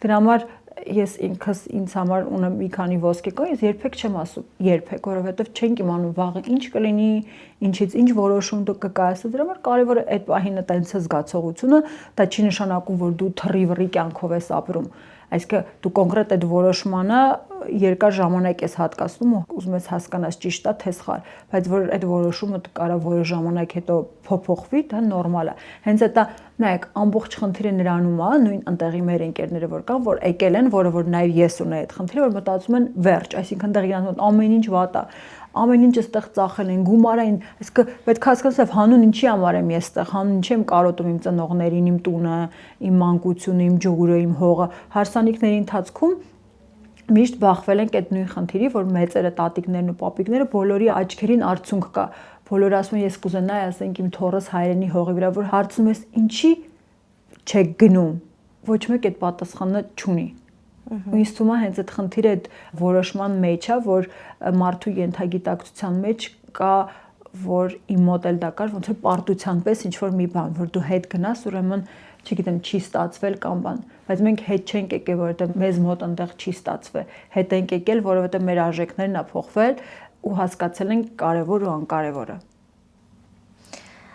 [SPEAKER 1] Դրա համար ես ինքս ինձ համար ունեմ մի քանի ոսկե կա, ես երբեք չեմ ասում, երբեք, որովհետև չենք իմանում վաղը ինչ կլինի, ինչից ինչ որոշում դու կկայացնես, դրա համար կարևոր է այդ պահին տենց զգացողությունը, դա չի նշանակում, որ դու թռիվռի կյանքով ես ապրում։ Այսինքն դու կոնկրետ այդ որոշմանը երկար ժամանակ ես հատկացնում ու ուզում ես հասկանաս ճիշտ է թե սխալ, բայց որ այդ որոշումը կարա որոշ ժամանակ հետո փոփոխվի, դա նորմալ է։ Հենց դա նայեք, ամբողջ խնդիրը նրանում է, նույն ընտեղի մեր ընկերները որ կան, որ եկել են, որը որ նաև ես ունեի այդ խնդիրը, որ մտածում են վերջ, այսինքն դեռ իրանց մոտ ամեն ինչ վատ է։ Ամեն ինչ այստեղ ծախել են, գումարային, այսինքն պետք է հասկանաս, հանուն ինչի համար եմ ես այստեղ, հանուն ինչի եմ կարոտում իմ ծնողներին, իմ տունը, իմ մանկությունը, իմ ջուրը, իմ հողը։ Հարսանիքների ընթացքում միշտ բախվել ենք այդ նույն խնդիրի, որ մեծերը, տատիկներն ու պապիկները բոլորի աչքերին արցունք կա։ Բոլորը ասում են, ես կուզենայի, ասենք իմ թորս հայրենի հողի վրա, որ հարցնում ես ինչի չեք գնում։ Ոչ մեկ այդ պատասխանը չունի։ Ու ինձ թվում է հենց այդ խնդիրը այդ որոշման մեջ է, որ մարդու ենթագիտակցության մեջ կա որ իմ մոտ էլ դա կար, ոնց որ պարտության պես ինչ որ մի բան, որ դու հետ գնաս, ուրեմն չգիտեմ, չի ստացվել կամ բան, բայց մենք հետ չենք եկել, որովհետև մեզ մոտ այնտեղ չի ստացվել։ Հետ ենք եկել, որովհետև մեր արժեքներն ա փոխվել ու հասկացել ենք կարևոր ու անկարևորը։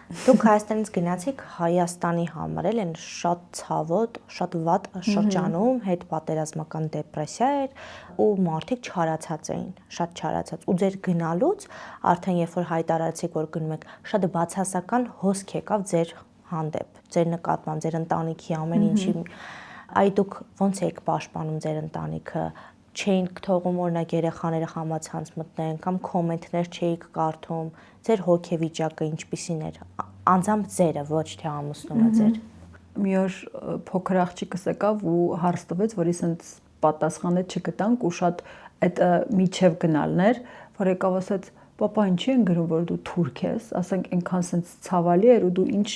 [SPEAKER 3] Դուք Հայաստանից գնացիք Հայաստանի համար, էլ են շատ ցավոտ, շատ վատ շրջանում, հետ պատերազմական դեպրեսիա էր ու մարդիկ չարացած էին, շատ չարացած։ Ու ձեր գնալուց արդեն երբ որ հայտարարեցիք, որ գնում եք, շատ բացասական հոսք եկավ ձեր հանդեպ, ձեր նկատմամբ, ձեր ընտանիքի ամեն ինչի։ Այ դուք ո՞նց եք պաշտպանում ձեր ընտանիքը։ Չէինք թողում օրինակ երեխաները համացանց մտնեն կամ կոմենտներ չէիք կարդում, ձեր հոգեվիճակը ինչպիսին էր, անձամբ ձերը, ոչ թե ամուսնումը ձեր։
[SPEAKER 1] Մի օր փոքր աղջիկս եկավ ու հարց տվեց, որ ինձ պատասխանը չգտանք ու շատ այդ միջև գնալն էր, որ եկավ ասաց, պապա ինչի են գրում, որ դու թուրք ես, ասենք այնքան սենց ցավալի էր ու դու ինչ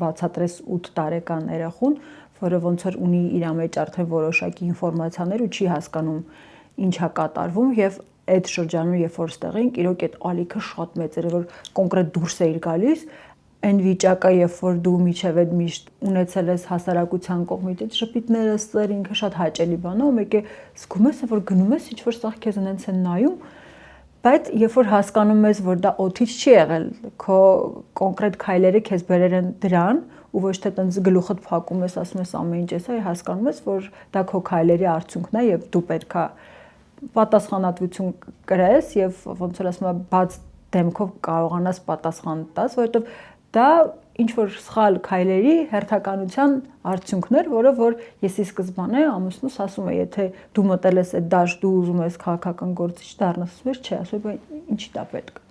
[SPEAKER 1] բացատրես 8 տարեկան երախուն, որը ոնց որ ունի իր մեջ արդեն որոշակի ինֆորմացիաներ ու չի հասկանում ինչա կատարվում եւ այդ շրջանում երբ որ ստեղ ենք իրոք այդ ալիքը շատ մեծ էր որ կոնկրետ դուրս էիր գալիս այն վիճակը երբ որ դու միջև այդ միշտ ունեցել ես հասարակության կողմից այդ շփիթները ստեր ինքը շատ հաճելի բան է ու մեկ է զգում ես որ գնում ես ինչ որ սաղ քեզ ունենց են նայում բայց երբ որ հասկանում ես որ դա օթից չի եղել քո կոնկրետ քայլերը քեզ բերել են դրան ու ոչ թե տենց գլուխդ փակում ես ասում ես ամեն ինչ էս այ հասկանում ես որ դա քո քայլերի արդյունքն է եւ դու պետքա պատասխանատվություն կրես եւ ոնց որ ասում եմ բաց դեմքով կարողանաս պատասխան տաս որովհետեւ դա ինչ որ սխալ քայլերի հերթականության արդյունքներ որը որ ես ի սկզբանե ամուսնուս ասում եմ եթե դու մտել ես այդ դաշտ դու ուզում ես քաղաքական գործիչ դառնաս ասում ես չէ ասում եմ ինչի դա պետք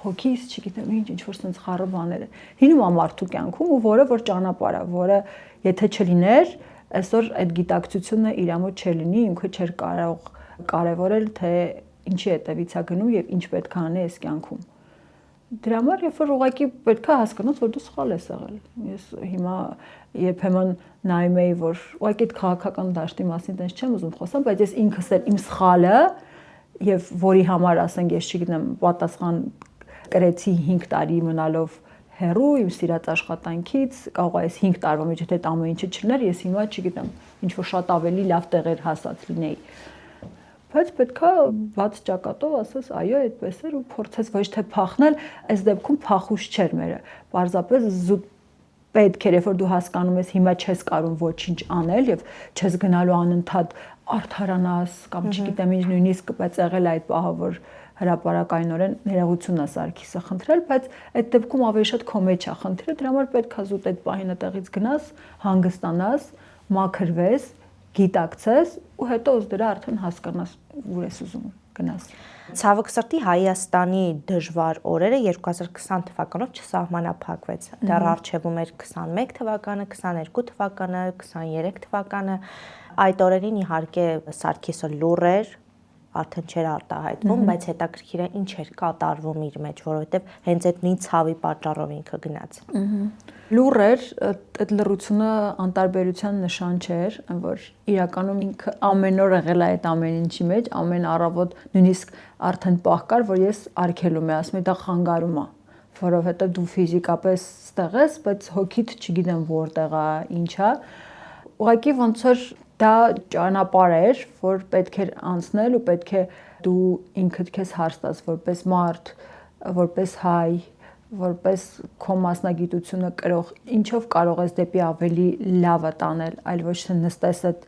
[SPEAKER 1] հոգիս, չգիտեմ, ինչ որ sense խառը բաներ է։ Հինում է մարդու կյանքում ու որը որ ճանապարհ է, որը եթե չլիներ, այսօր այդ գիտակցությունը իր մոտ չլինի, ինքը չէր կարող կարևորել թե ինչի հետևից է գնում եւ ինչ պետք է անի այս կյանքում։ Դրա համար երբ որ ուղղակի պետք է հասկանաս, որ դու սխալ ես եղել։ Ես հիմա երբեմն նայում եի, որ ուղղակի այդ քաղաքական դաշտի մասին տենց չեմ ուզում խոսալ, բայց ես ինքս էլ իմ սխալը եւ որի համար ասենք ես չգիտեմ պատասխան կրեցի 5 տարի մնալով հեռու իմ սիրած աշխատանքից, կարող է այս 5 տարվա մեջ եթե այդ ամեն ինչը չլիներ, ես հիմա չգիտեմ, ինչ որ շատ ավելի լավ տեղեր հասած լինեի։ Բայց պետքա բաց ճակատով ասես, այո, այդպես էր ու փորձես ոչ թե փախնել, այս դեպքում փախուս չէր մերը։ Պարզապես զուտ պետք էր, երբ որ դու հասկանում ես հիմա չես կարող ոչինչ անել եւ չես գնալու անընդհատ արդարանաս կամ չգիտեմ ինչ նույնիսկ բայց եղել այդ պահը որ հրապարակայնորեն ներողություն է Սարգիսը խնդրել, բայց այդ դեպքում ավելի շատ քո մեջ է խնդիրը, դրա համար պետք է զուտ այդ պահին այդտեղից գնաս, հանգստանաս, մաքրվես, գիտակցես ու հետո ըստ դրա արդեն հասկանաս ուր ես ուզում գնաս։
[SPEAKER 3] Ցավոք սրտի Հայաստանի դժվար օրերը 2020 թվականով չսահմանափակվեց։ Դեռ առջևում էր 21 թվականը, 22 թվականը, 23 թվականը։ Այդ օրերին իհարկե Սարգիսը լուռ էր, արդեն չէր արտահայտվում, բայց հետաքրքիր է ինչ էր կատարվում իր մեջ, որովհետև հենց այդ նույն ցավի պատճառով ինքը գնաց։
[SPEAKER 1] Լուռ էր, այդ լռությունը անտարբերության նշան չէր, որ իրականում ինքը ամեն օր եղել է այդ ամեն ինչի մեջ, ամեն առավոտ նույնիսկ արդեն պահ կար, որ ես արգելում եմ, ասում եմ դա խանգարում է, որովհետև դու ֆիզիկապես ստեղ ես, բայց հոգիդ չգիտեմ որտեղ է, ինչ է։ Ուղղակի ոնց որ դա ճանապարհ էր, որ պետք էր անցնել ու պետք է դու ինքդ քեզ հարց տաս որպես մարդ, որպես հայ, որպես քո մասնագիտությունը կրող, ինչով կարող ես դեպի ավելի լավը տանել, այլ ոչ թե նստես այդ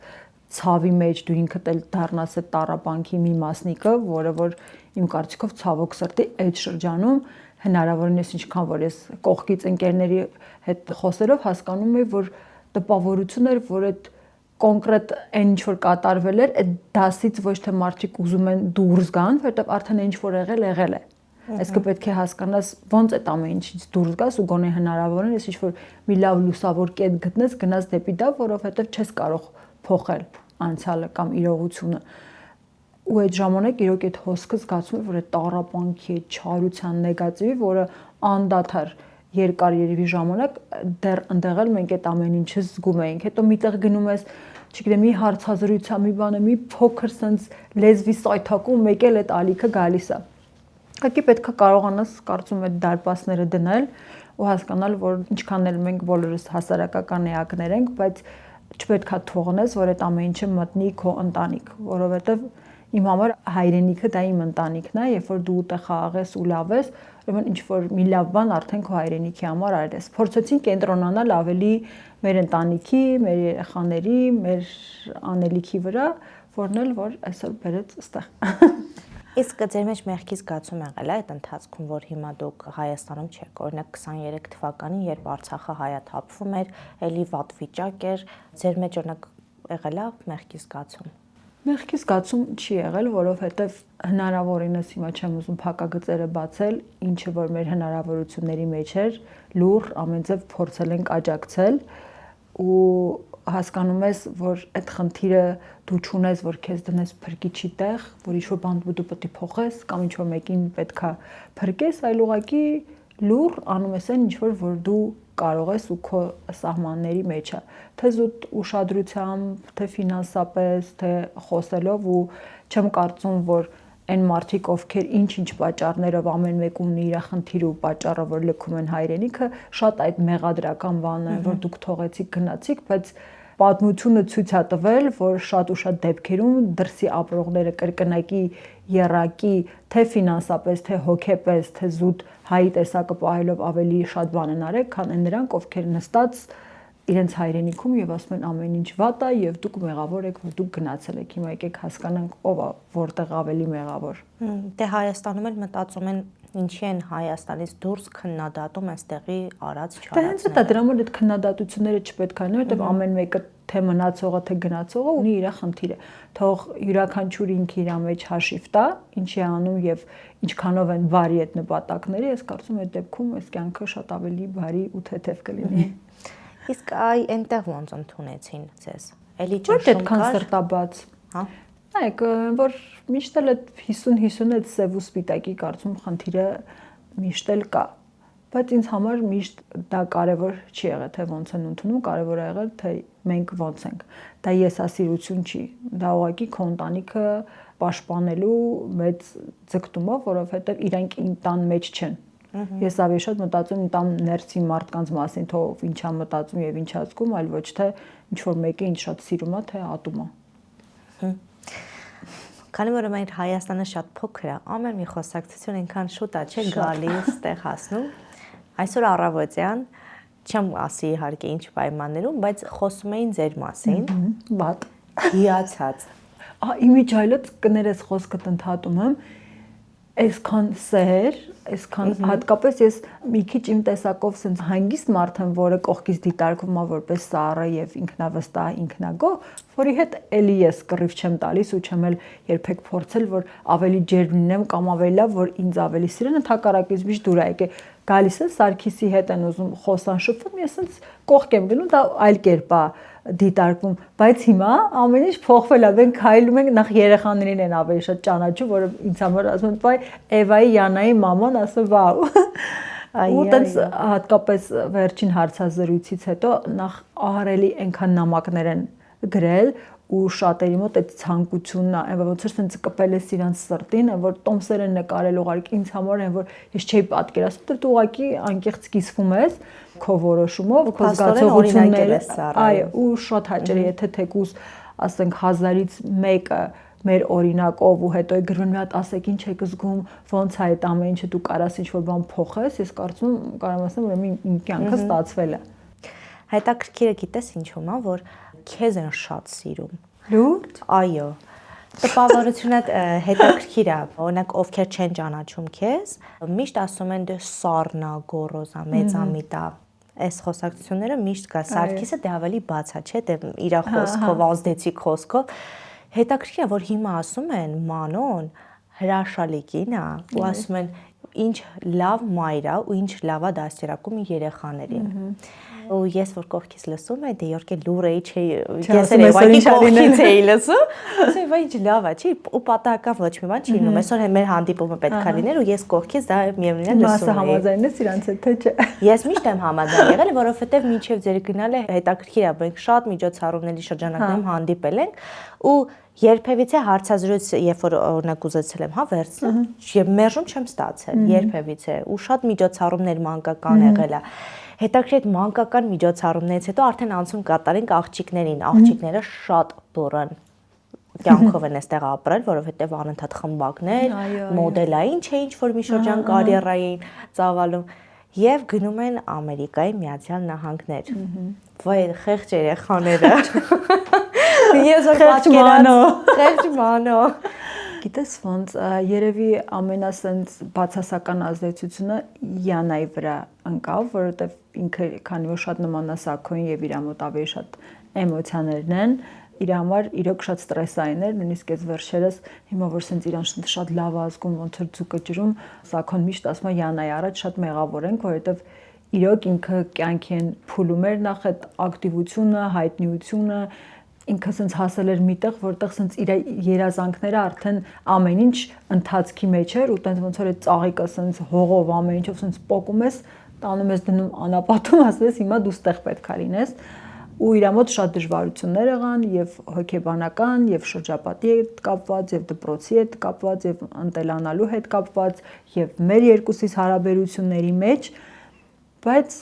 [SPEAKER 1] ցավի մեջ դու ինքդ էլ դառնաս այդ տառապանքի մի մասնիկը, որը որ իմ կարծիքով ցավոք սրտի այդ շրջանում հնարավորին ես ինչքան որ ես կողքից ընկերների հետ խոսելով հասկանում եմ, որ տպավորություն էր, որ այդ կոնկրետ այն ինչ որ կատարվել էր, այդ դասից ոչ թե մարդիկ ուզում են դուրս գան, որովհետև արդեն ինչ որ եղել է։ Այսինքն պետք է հասկանաս ոնց այդ ամեն ինչից դուրս գաս ու գոնե հնարավորին ես ինչ որ մի լավ լուսավոր կետ գտնես, գնաս դեպի դա, որովհետև չես կարող փոխել անցյալը կամ իրողությունը։ Ու այդ ժամանակ իրոք այդ հոսքը զգացում է, որ այդ տառապանքի, չարության նեգատիվի, որը անդադար երկար երևի ժամանակ դեռ ընդեղել մենք այդ ամեն ինչը զգում էինք։ Հետո միտեղ գնում ես, չգիտեմ, մի հարցազրույցա, մի բանը, մի փոքր sense լեզվի սայթակում մեկ էլ այդ ալիքը գալիս է։ Ուղղակի պետք է կարողանաս կարծում այդ դարպասները դնել ու հասկանալ, որ ինչքան էլ մենք բոլորս հասարակական էակներ ենք, բայց չպետք է թողնես, որ այդ ամեն ինչը մտնի քո ընտանիք, որովհետև իմ համար հայրենիքը դա իմ ընտանիքն է, երբ որ դու ուտեղ խաղաղես ու լավ ես, ուրեմն ինչ որ մի լավ բան արդեն քո հայրենիքի համար արել ես։ Փորձեցին կենտրոնանալ ավելի մեր ընտանիքի, մեր երեխաների, մեր անելիքի վրա, որն էլ որ այսօր բերեց այստեղ։
[SPEAKER 3] Իսկ ձեր մեջ մեղքի զգացում եղել է այդ ընթացքում, որ հիմա դուք Հայաստանում չեք, օրինակ 23 թվականին, երբ Արցախը հայաթափվում էր, էլի վատ վիճակ էր, ձեր մեջ օրինակ եղել է մեղքի զգացում։
[SPEAKER 1] Մեղքի զգացում չի եղել, որովհետև հնարավորինս հիմա չեմ ուզում փակագծերը բացել, ինչը որ մեր հնարավորությունների մեջ էր, լուր ամենձև փորձել ենք աջակցել ու հասկանում ես, որ այդ խնդիրը դու չունես, որ քեզ դնես փրկիչի տեղ, որ ինչ-որ բան դու պետք է փոխես կամ ինչ-որ մեկին պետքա փրկես, այլ ուղղակի լուր անում ես այն ինչ-որ որ դու կարող ես ու քո սահմանների մեջ է, թե զուտ ուշադրությամբ, թե ֆինանսապես, թե խոսելով ու չեմ կարծում, որ այն մարդիկ, ովքեր ինչ-ինչ պատճառներով ամեն մեկը ունի իր խնդիրը ու պատճառը, որ լքում են հայրենիքը, շատ այդ մեղադրական բանն է, որ դուք թողեցիք, գնացիք, բայց պատմությունը ցույց է տվել, որ շատ ու շատ դեպքերում դրսի ապրողները կրկնակի եռակի, թե ֆինանսապես, թե հոգեպես, թե զուտ հայի տեսակը պահելով ավելի շատ բան են արել, քան այն նրանք, ովքեր նստած իրենց հայրենիքում եւ ասում են ամեն ինչ վատ է եւ դուք մեղավոր եք, որ դուք գնացել եք։ Հիմա եկեք հասկանանք ով է որտեղ ավելի մեղավոր։
[SPEAKER 3] Դե Հայաստանում էլ մտածում են ինչի են Հայաստանից դուրս քննադատում այստեղի արած չարածները։
[SPEAKER 1] Դա հենց դա դրա համար այդ քննադատությունները չպետք է լինեն, որովհետեւ ամեն մեկը թե մնացողը, թե գնացողը ունի իր խնդիրը։ Թող յուրաքանչյուր ինքը իր մեջ հաշիվ տա, ինչի անում եւ ինչքանով են բարի այդ նպատակները, ես կարծում եմ այդ դեպքում այս կյանքը շատ ավելի բարի ու թեթև կլինի։
[SPEAKER 3] Իսկ այնտեղ ոնց ընդունեցին ձեզ։ Էլի
[SPEAKER 1] ճիշտ
[SPEAKER 3] ճնշում
[SPEAKER 1] այդքան
[SPEAKER 3] կար։
[SPEAKER 1] սրտաբաց։
[SPEAKER 3] Հա։
[SPEAKER 1] Նայեք, որ միշտ էլ այդ 50-50 այդ սև ու սպիտակի կարծում խնդիրը միշտ էլ կա։ Բայց ինձ համար միշտ դա կարևոր չի եղել, թե ոնց են ընդունում, կարևոր է եղել, թե մենք ոնց ենք։ Դա եսասիրություն չի, դա ուղղակի քո ընտանիքը պաշտպանելու մեծ ձգտումով, որովհետև իրանք ինտան մեջ չեն։ Ես ավելի շատ մտածում եմ տան ներսի մարդկանց մասին, թող ինչա մտածում եւ ինչա զգում, այլ ոչ թե ինչ որ մեկը ինչ շատ սիրում է, թե ատում է։
[SPEAKER 3] Քանի որ մեր Հայաստանը շատ փոքր է, ամեն մի խոսակցություն այնքան շուտ է, չէ՞ գալիս, տեղ հասնում։ Այսօր առավոտյան չեմ ասի իհարկե ինչ պայմաններում, բայց խոսում էին ձեր մասին։
[SPEAKER 1] Բադ։
[SPEAKER 3] Հիացած։
[SPEAKER 1] Իմիջայլոց կներես խոսքդ ընդհատում եմ, այսքան սեր, այսքան հատկապես ես մի քիչ իմ տեսակով sense հանգիստ մարդ եմ, որը կողքից դիտարկվում է որպես սառը եւ ինքնավստահ, ինքնագոհ, որի հետ էլի ես կռիվ չեմ տալիս ու չեմ էլ երբեք փորձել, որ ավելի ջերմ լինեմ կամ ավելի լավ, որ ինձ ավելի սիրեն, ընդհակառակից միշտ դուր է եկել։ Գալիս է Սարգիսի հետ են ուզում խոսան շփվում, ես sense կողք եմ գնում, դա այլ կերպ է դիտարկվում, բայց հիմա ամեն ինչ փոխվել է, մենք քայլում ենք, նախ երեխաներին են ավելի շատ ճանաչում, որը ինձ համար ասում են, բայ Էվայի, Յանայի մաման ասում վաու։ Ու տենց հատկապես վերջին հարցազրույցից հետո նախ ահարելի այնքան նամակներ են գրել ու շատերի մոտ այդ ցանկությունն է, ոնց որ sense կպել է իրանց սրտին, որ տոմսեր են նկարել ուղղակի ինձ համար են, որ ես չէի պատկերացնում, դու ուղղակի անկեղծ կիսվում ես քո որոշումով, քո զգացողությունները, այո, ու շատ հաճելի է, թե թեկուզ ասենք 1000-ից մեկը մեր օրինակով ու հետո գրվում մի հատ ասեք ինչ եք զգում, ոնց է այդ ամեն ինչը դու կարաս ինչ-որ բան փոխես, ես կարծում կարամ ասեմ, ուրեմն իմ կյանքը ստացվել է։
[SPEAKER 3] Հետաքրքիրը գիտես ինչու՞մ է, որ քեզ են շատ սիրում։
[SPEAKER 1] Լուրջ։
[SPEAKER 3] Այո։ Տպավորությունը հետաքրքիր է, օրինակ ովքեր չեն ճանաչում քեզ, միշտ ասում են դե սառնա, գոռոզա, մեծամիտա։ Այս խոսակցությունները միշտ կա։ Սարգիսը դե ավելի բաց է, չէ՞, դե իր խոսքով, ազդեցիկ խոսքով։ Հետաքրքիր է, որ հիմա ասում են Մանոն հրաշալի կին է, ու ասում են ինչ լավ մայր է ու ինչ լավ է դաստիարակում իր երեխաներին։ Ու ես որ կողքից լսում եմ, դե իհարկե լուր էի, ես էլ ուղղակի կողքից էի լսում։ Ասում եմ, ինչ լավ է, չի, ու պատահական ոչ մի բան չի լինում։ Այսօր մեր հանդիպումը պետք է լիներ ու ես կողքից դա միևնույնն է լսում եմ։
[SPEAKER 1] Մասը համաձայն ես իրանց հետ թե չէ։
[SPEAKER 3] Ես միշտ եմ համաձայն եղել, որովհետև մինչև ձեր գնալը հետաքրքիր է, մենք շատ միջոցառումների շրջանակներում հանդիպել ենք ու երբևիցե հարցազրույց, երբ որ օրինակ ուզեցել եմ, վերցնել, եւ մերժում չեմ ստացել, երբևիցե, ու շատ միջոցառումներ մանկական եղել է։ Հետաքրքիր այդ մանկական միջոցառումներից հետո արդեն անցում կատարենք աղջիկներին, աղջիկները շատ բուրըն կյանքով են այստեղ ապրել, որովհետև անընդհատ խմբակներ, մոդելային չէ, ինչ որ մի շրջան կարիերային ծավալում եւ գնում են Ամերիկայի Միացյալ Նահանգներ։ Վայ, խեղճ երեխաները։ Ես որ խեղճ մանո։
[SPEAKER 1] Գիտես ոնց երևի ամենասենց բացասական ազդեցությունը Յանայի վրա ընկավ, որովհետև ինքը քանի որ շատ նմանասակոին եւ իր մոտ ավելի շատ էմոցիաներն են, իր համար իրոք շատ ստրեսային էր, նույնիսկ այս վերջերս հիմա որ սենց իրան շատ լավ ազգում ոնց որ ձուկը ջրում, Սակոն միշտ ասում է Յանայի առաջ շատ մեղավոր ենք, որովհետև իրոք ինքը կյանքի են փուլում էր նախ այդ ակտիվությունը, հայտնիությունը, ինքը սենց հասել էր միտեղ, որտեղ սենց իր երազանքները արդեն ամեն ինչ ընթացքի մեջ էր ու տենց ոնց որ այդ ծաղիկը սենց հողով ամեն ինչով սենց պոկում ես, տանում ես դնում անապատում, ասում ես հիմա դու ստեղ պետք է լինես ու իր մոտ շատ դժվարություններ եղան եւ հոգեբանական եւ շրջապատի հետ կապված եւ դպրոցի հետ կապված եւ ընտելանալու հետ կապված եւ մեր երկուսիս հարաբերությունների մեջ, բայց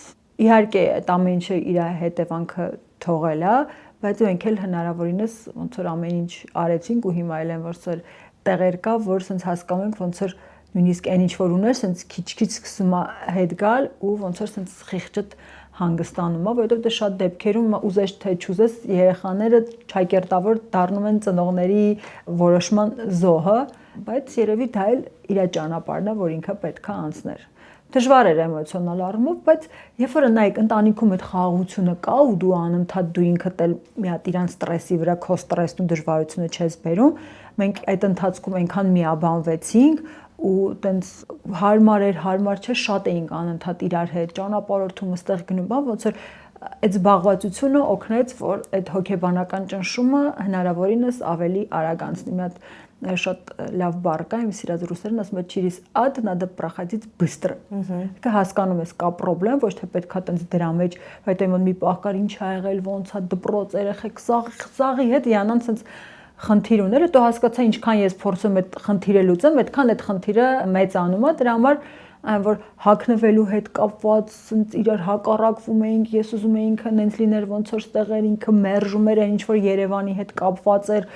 [SPEAKER 1] իհարկե այդ ամեն ինչը իր հետևանքը թողել է, բայց մենք էլ հնարավորինս ոնց որ ամեն ինչ արեցինք ու հիմա էլ են որ սեր տեղեր կա, որ սենց հասկանում ենք ոնց որ նույնիսկ այն ինչ որ ուներ, սենց քիչ-քիչ սկսում է հետ գալ ու ոնց որ սենց խիղճդ հանգստանում է, որովհետև դե շատ դեպքերում ուզես թե չուզես երեխաները ճակերտավոր դառնում են ծնողների որոշման զոհը, բայց երևի դա էլ իր ճանապարհն է, որ ինքը պետք է անցներ։ Դժվար էր էմոցիոնալ առումով, բայց երբ որ նայեք ընտանիքում այդ խաղաղությունը կա ու դու անընդհատ դու ինքդ էլ մի հատ իրան ստրեսի վրա քո ստրեսն ու դժվարությունը չես բերում, մենք այդ ընթացքում այնքան միաբանվեցինք ու տենց հարմար չէ, շատ էինք անընդհատ իրար հետ ճանապարհորդում, այստեղ գնում, ոնց որ այդ զբաղվածությունը օգնեց, որ այդ հոգեբանական ճնշումը հնարավորինս ավելի արագ անցնի։ Մի հատ շատ լավ բառ կա, իմ սիրած ռուսերեն ասում է через ад надо проходить быстро։ Դա հասկանում ես, կա խնդրեմ, ոչ թե պետքա տենց դրա մեջ, հետո մի պահ կար ինչ ա եղել, ոնց է դպրոց, երեխեք սաղի հետ յանան ցենց խնդիր ուներ, հետո հասկացա ինչքան ես փորձում այդ խնդիրը լուծեմ, այդքան այդ խնդիրը մեծանում է, դրա համար որ հակնվելու հետ կապված իրար հակառակվում էինք, ես ուզում էի ինքը նենց լիներ, ոնց որ ստեղեր ինքը մերժում էր, ինչ որ Երևանի հետ կապված էր,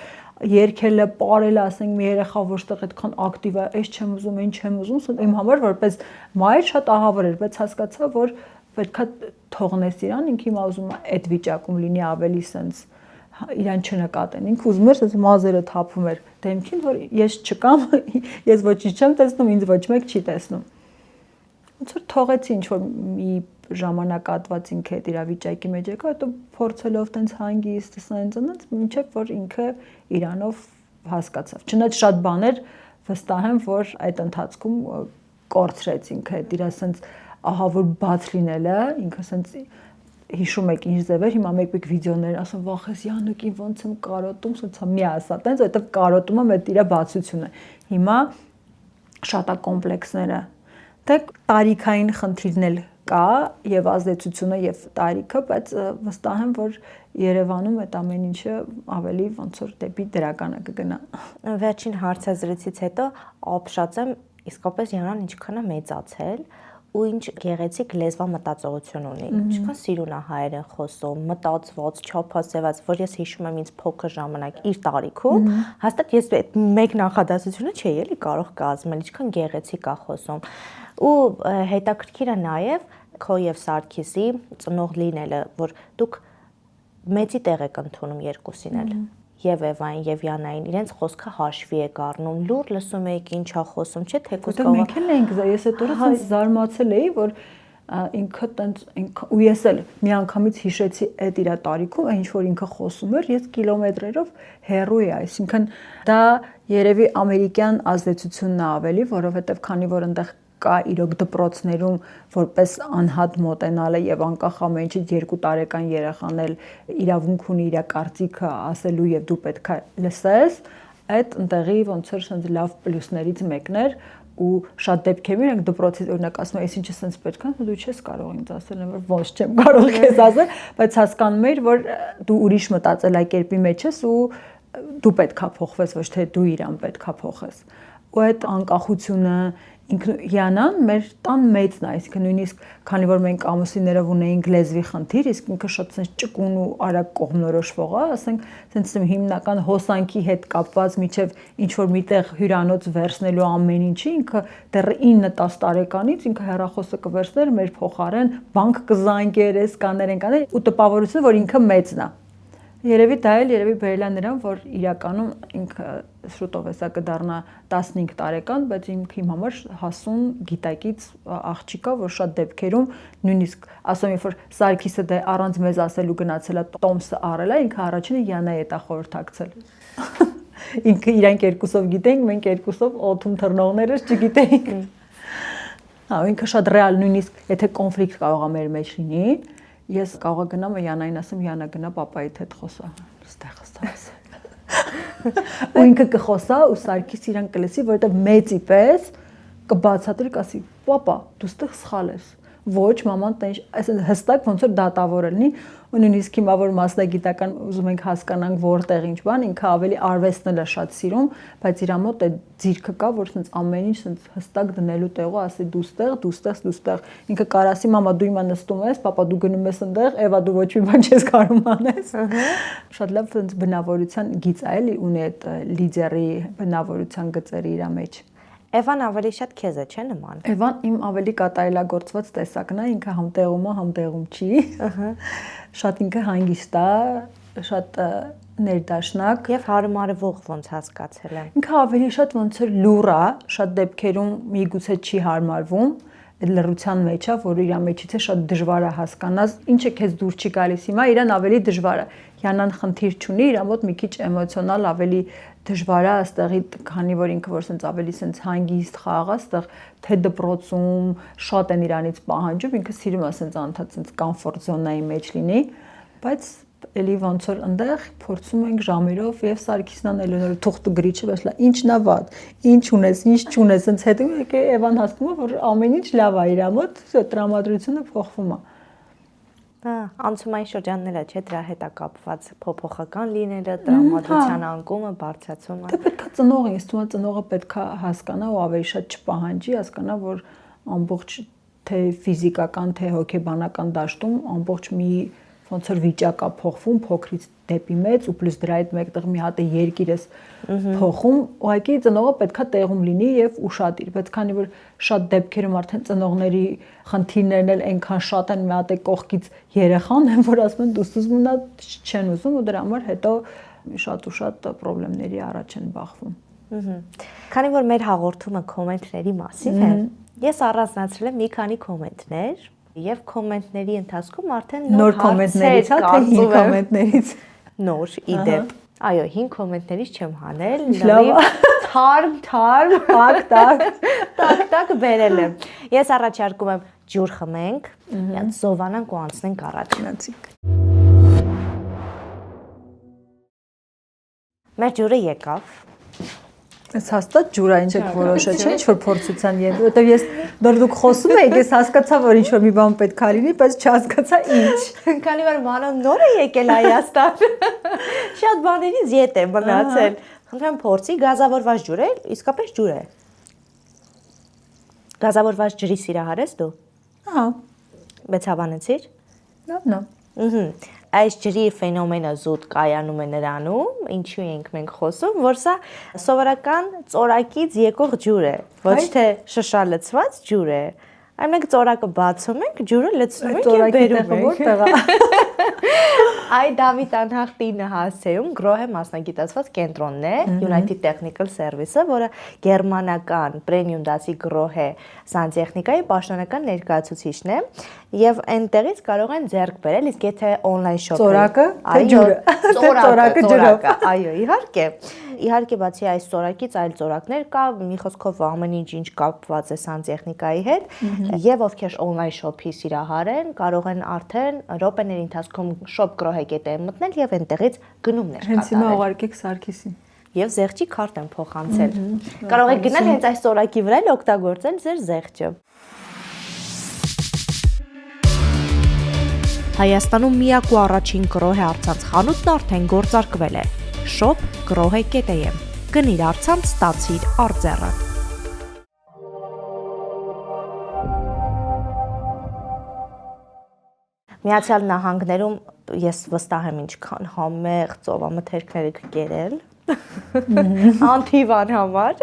[SPEAKER 1] երկելը, ապարելը, ասենք մի երեխա որտեղ այդքան ակտիվ է, այս չեմ ուզում, այն չեմ ուզում, իմ համար որպես մայր շատ ահավոր էր, բայց հասկացա, որ պետքա թողնես իրան, ինքը հիմա ուզում է այդ վիճակում լինի ավելի սենց իրան չնկատեն, ինքը ուզում էր ասես մազերը թափում էր դեմքին, որ ես չկամ, ես ոչինչ չեմ տեսնում, ինձ ոչ մեկ չի տեսնում։ Ոնց որ թողեցի ինչ որ մի ժամանակատված ինքը այդ իրավիճակի մեջ եկա, հետո փորձելով տենց հանգիստ սենց մինչև որ ինքը իրանով հասկացավ։ Չնայած շատ բաներ վստահ եմ, որ այդ ընթացքում կորցրեց ինքը այդ իր սենց ահա որ բաց լինելը, ինքը սենց հիշում եք ինչ ձև էր, հիմա մեկ-մեկ վիդեոներ ասում վախես Յանուկին ոնց եմ կարոտում, սենց մի ասա, տենց որտեվ կարոտումը այդ իր բացությունը։ Հիմա շատ է կոմպլեքսները։ Դե տարիքային խնդիրն էլ կա եւ ազդեցությունը եւ տարիքը, բայց վստահ եմ, որ Երևանում այդ ամեն ինչը ավելի ոնց որ դեպի դրականը կգնա։
[SPEAKER 3] Վերջին հարցազրույցից հետո ապշած եմ, իսկապես Յանան ինչքան է մեծացել ու ինչ գեղեցիկ լեզվա մտածողություն ունի, ինչքան սիրուն է հայերեն խոսում, մտածված, չափազևած, որ ես հիշում եմ ինձ փոքր ժամանակ իր տարիքում, հաստատ ես այդ մեկ նախադասությունը չէի էլի կարող կազմել, ինչքան գեղեցիկ է խոսում։ Ու հետաքրքիր է նաև քո եւ Սարգիսի ծնող լինելը, որ դուք մեծի տեղ եք ընդունում երկուսին էլ։ Եվ Էվային եւ Յանային իրենց խոսքը հաշվի եք առնում, լուր լսում եք ինչա խոսում, չէ՞ թեկուզ
[SPEAKER 1] կարող։ Մենք էլ ենք, ես այդ օրը ցած զարմացել էի, որ ինքը տենց ու ես էլ միանգամից հիշեցի այդ իր տարիքում, ինչ որ ինքը խոսում էր, ես կիլոմետրերով հեռու էի, այսինքն դա երևի ամերիկյան ազդեցությունն է ավելի, որովհետեւ քանի որ այնտեղ կա իրոք դպրոցներում որպես անհատ մոտենալը եւ անկախ ամեն ինչից 2 տարեկան երեխան էլ իրավունք ունի իր կարծիքը ասելու եւ դու պետքա լսես, այդ ընտեղի ոնց որ sense լավ պլյուսներից մեկն էր ու շատ դեպքերում իրենք դպրոցից օրինակ ասում են, այսինչը sense պետք է, դու չես կարող ինձ ասել, որ ոնց չեմ կարող քեզ ասել, բայց հասկանում եմ, որ դու ուրիշ մտածելակերպի մեջ ես ու դու պետքա փոխվես, ոչ թե դու իրան պետքա փոխես։ Ու այդ անկախությունը Յանան մեր տան մեծն է, այսինքն նույնիսկ քանի որ մենք ամուսիններով ունեինք լեզվի խնդիր, իսկ ինքը շատ sense ճկուն ու արագ կողմնորոշվող է, ասենք sense հիմնական հոսանքի հետ կապված միջև ինչ որ միտեղ հյուրանոց վերցնելու ամեն ինչի ինքը դեռ 9-10 տարեկանից ինքը հեռախոսը կվերցներ մեր փոխարեն, բանկ կզանգեր, կաներ ու տպավորությունը որ ինքը մեծն է։ Երևի դա էլ երևի բերել է նրան, որ իրականում ինքը շուտով էսա կդառնա 15 տարեկան, բայց իմ համար հասուն գիտակից աղջիկա, որ շատ դեպքերում նույնիսկ ասում եմ, որ Սարգիսը դե առանց մեզ ասելու գնացել է Տոմսը առել է, ինքը առաջինը Յանայի հետ է խորհրդակցել։ Ինքը իրանք երկուսով գիտենք, մենք երկուսով օդում թռնողներս չգիտենք։ Հա, ինքը շատ ռեալ նույնիսկ եթե կոնֆլիկտ կարող է մեր մեջ լինի, ես կարող գնամ Յանային ասեմ, Յանա գնա պապայիդ հետ խոսա, ստեղ ստաս։ Ու ինքը կխոսա ու Սարգիս իրան կլսի, որովհետև մեծի պես կբացատրի, կասի, պապա, դու ստեղ սխալ ես։ Ոչ, մաման տենց, այսինքն հստակ ոնց որ դատավոր լինի, ու նույնիսկ հիմա որ մասնագիտական ուզում ենք հասկանանք որտեղ ինչ բան, ինքը ավելի արվեստն է շատ սիրում, բայց իր մոտ է ձիրքը կա, որ sense ամեն ինչ sense հստակ դնելու տեղը ասի դու ստեղ, ինքը կարասի մամա դու հիմա նստում ես, պապա դու գնում ես այնտեղ, Էվա դու ոչ մի բան չես կարող անես։ Շատ լավ sense բնավորության գիծ է, էլի ունի այդ լիդերի բնավորության գծերը իր մեջ։
[SPEAKER 3] Էվան ավելի շատ քեզ է, չէ՞ նման։
[SPEAKER 1] Էվան իմ ավելի կատարելագործված տեսակն է, ինքը համտեղում է, համտեղում չի։ Շատ ինքը հանգիստ է, շատ ներդաշնակ
[SPEAKER 3] եւ հարմարվող ոնց հասկացել եմ։
[SPEAKER 1] Ինքը ավելի շատ ոնց որ լուր է, շատ դեպքերում միգուցե չի հարմարվում, այդ լռության մեջ է, որ իր մեջից է շատ դժվար է հասկանալ, ինչը քեզ դուր չի գալիս հիմա, իրան ավելի դժվար է։ Յանան խնդիր չունի, իր մոտ մի քիչ էմոցիոնալ ավելի դժվար է, այստեղի քանի որ ինքը որ sense ավելի sense հանգիստ խաղ է, այստեղ թե դպրոցում շատ են իրանից պահանջում, ինքը սիրում է sense անդադ sense կոմֆորտ զոնայի մեջ լինի, բայց էլի ոնց որ այնտեղ փորձում ենք ժամերով եւ Սարգիսն Էլենորը թուղթը գրիչը վերցլա ինչն է վատ, ինչ ունես, ինչ չունես, sense հետո եկե Էվան հասկանում է որ ամեն ինչ լավ է իր մոտ, տրամադրությունը փոխվում է։
[SPEAKER 3] Հա, անցումային շրջանները չէ դրա հետ է կապված փոփոխական լինելը, տրամադրության անկումը, բարձրացումը։
[SPEAKER 1] Դե պետքա ծնողը, ես թվում է ծնողը պետքա հասկանա ու ավելի շատ չպահանջի, հասկանա, որ ամբողջ թե ֆիզիկական, թե հոգեբանական դաշտում ամբողջ մի ոնց որ վիճակ է փոխվում փոքրից դեպի մեծ ու պլյուս դրա հետ մեկտեղ մի հատ է երկիրս փոխում, ուղղակի ծնողը պետքա տեղում լինի եւ ուշադիր, բայց քանի որ շատ դեպքերում արդեն ծնողների խնդիրներն էլ այնքան շատ են, մի հատ է կողքից երեխան են, որ ասում են դու մնա չեն ուզում ու դրա համար հետո շատ ու շատ խնդիրների առաջ են բախվում։
[SPEAKER 3] Քանի որ մեր հաղորդումը կոմենտների մասին է, ես առանձնացրել եմ մի քանի կոմենտներ եւ կոմենտների ընթացքում արդեն
[SPEAKER 1] նոր կոմենտներից է թե հին կոմենտներից
[SPEAKER 3] նոր իդեպ այո հին կոմենտներից չեմ հանել լավ թարմ բերել եմ ես առաջարկում եմ ջուր խմենք եւ զովանանք ու անցնենք առաջ մեր ջուրը եկավ
[SPEAKER 1] Ես հաստատ ջուր այն չեք որոշել, չէ՞, ինչ որ փորձության ելույթ, որովհետև ես դուք խոսում եք, ես հասկացա, որ ինչ որ մի բան պետք է լինի, բայց չհասկացա ինչ։
[SPEAKER 3] Քանի որ Մանոն նոր է եկել Հայաստան, շատ բաներից ետ է մնացել։ Խնդրեմ փորձի գազավորված ջուր է, իսկապես ջուր է։ Գազավորված ջրի սիրահար ես դու։
[SPEAKER 1] Ահա։
[SPEAKER 3] Բայց հավանեցիր։
[SPEAKER 1] Լավ։
[SPEAKER 3] Այս ջրի ֆենոմենը զուտ կայանում է նրանում, ինչու ենք մենք խոսում, որ սա սովորական ծորակից եկող ջուր է, ոչ թե շշալցված ջուր է։ Այն մենք ծորակը բացում ենք, ջուրը լցնում ենք եւ բերում ենք։ Այ Դավիթ անհախտինը հասցեում գրոհե մասնագիտացված կենտրոնն է United Technical Service-ը, որը գերմանական պրեմիում դասի գրոհե սանտեխնիկայի պաշտոնական ներկայացուցիչն է եւ այնտեղից կարող են ձեռք բերել, իսկ եթե on-line shop-ը
[SPEAKER 1] ծորակը, թե ջուրը, ծորակը ջրով,
[SPEAKER 3] այո, իհարկե բացի այս ծորակից այլ ծորակներ կա, մի խոսքով ամեն ինչ կապված է սանտեխնիկայի հետ եւ ովքեր on-line shop-ի սիրահար են, կարող են արդեն րոպեների ընթացքում shop գրոհեկետը մտնել եւ այնտեղից գնումներ կատարել։
[SPEAKER 1] Հենց հիմա ուղարկեք Սարգիսին։
[SPEAKER 3] Եվ զեղչի քարտ են փոխանցել։ Կարող եք գնալ հենց այս ծորակի վրա եւ օգտագործել ձեր զեղչը։ Հայաստանում միակ ու առաջին գրոհե առցանց խանութն արդեն գործարկվել է։ Shop գրոհեկետը։ Գնիր առցանց, ստացիր արձեռը։ Միացյալ Նահանգներում ես վստահ եմ ինչքան համեղ ծովամթերքներ եք կերել անթիվան համար,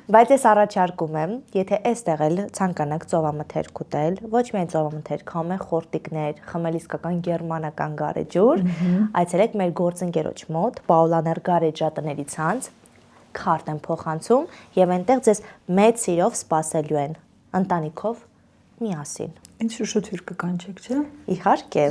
[SPEAKER 3] բայց ես առաջարկում եմ, եթե այստեղ էլ ցանկանաք ծովամթերք ուտել, ոչ միայն ծովամթերք, համեղ խորտիկներ, խմել իսկական գերմանական գարեջուր, այցելեք մեր գործընկերոջ մոտ, Պաուլաներ գարեջա տների ցանց, քարտ են փոխանցում եւ այնտեղ ձեզ մեծ սիրով սպասելու են, ընտանիքով միասին։
[SPEAKER 1] Ինչ շուշոթիր կկանչեք, չէ՞։
[SPEAKER 3] Իհարկե։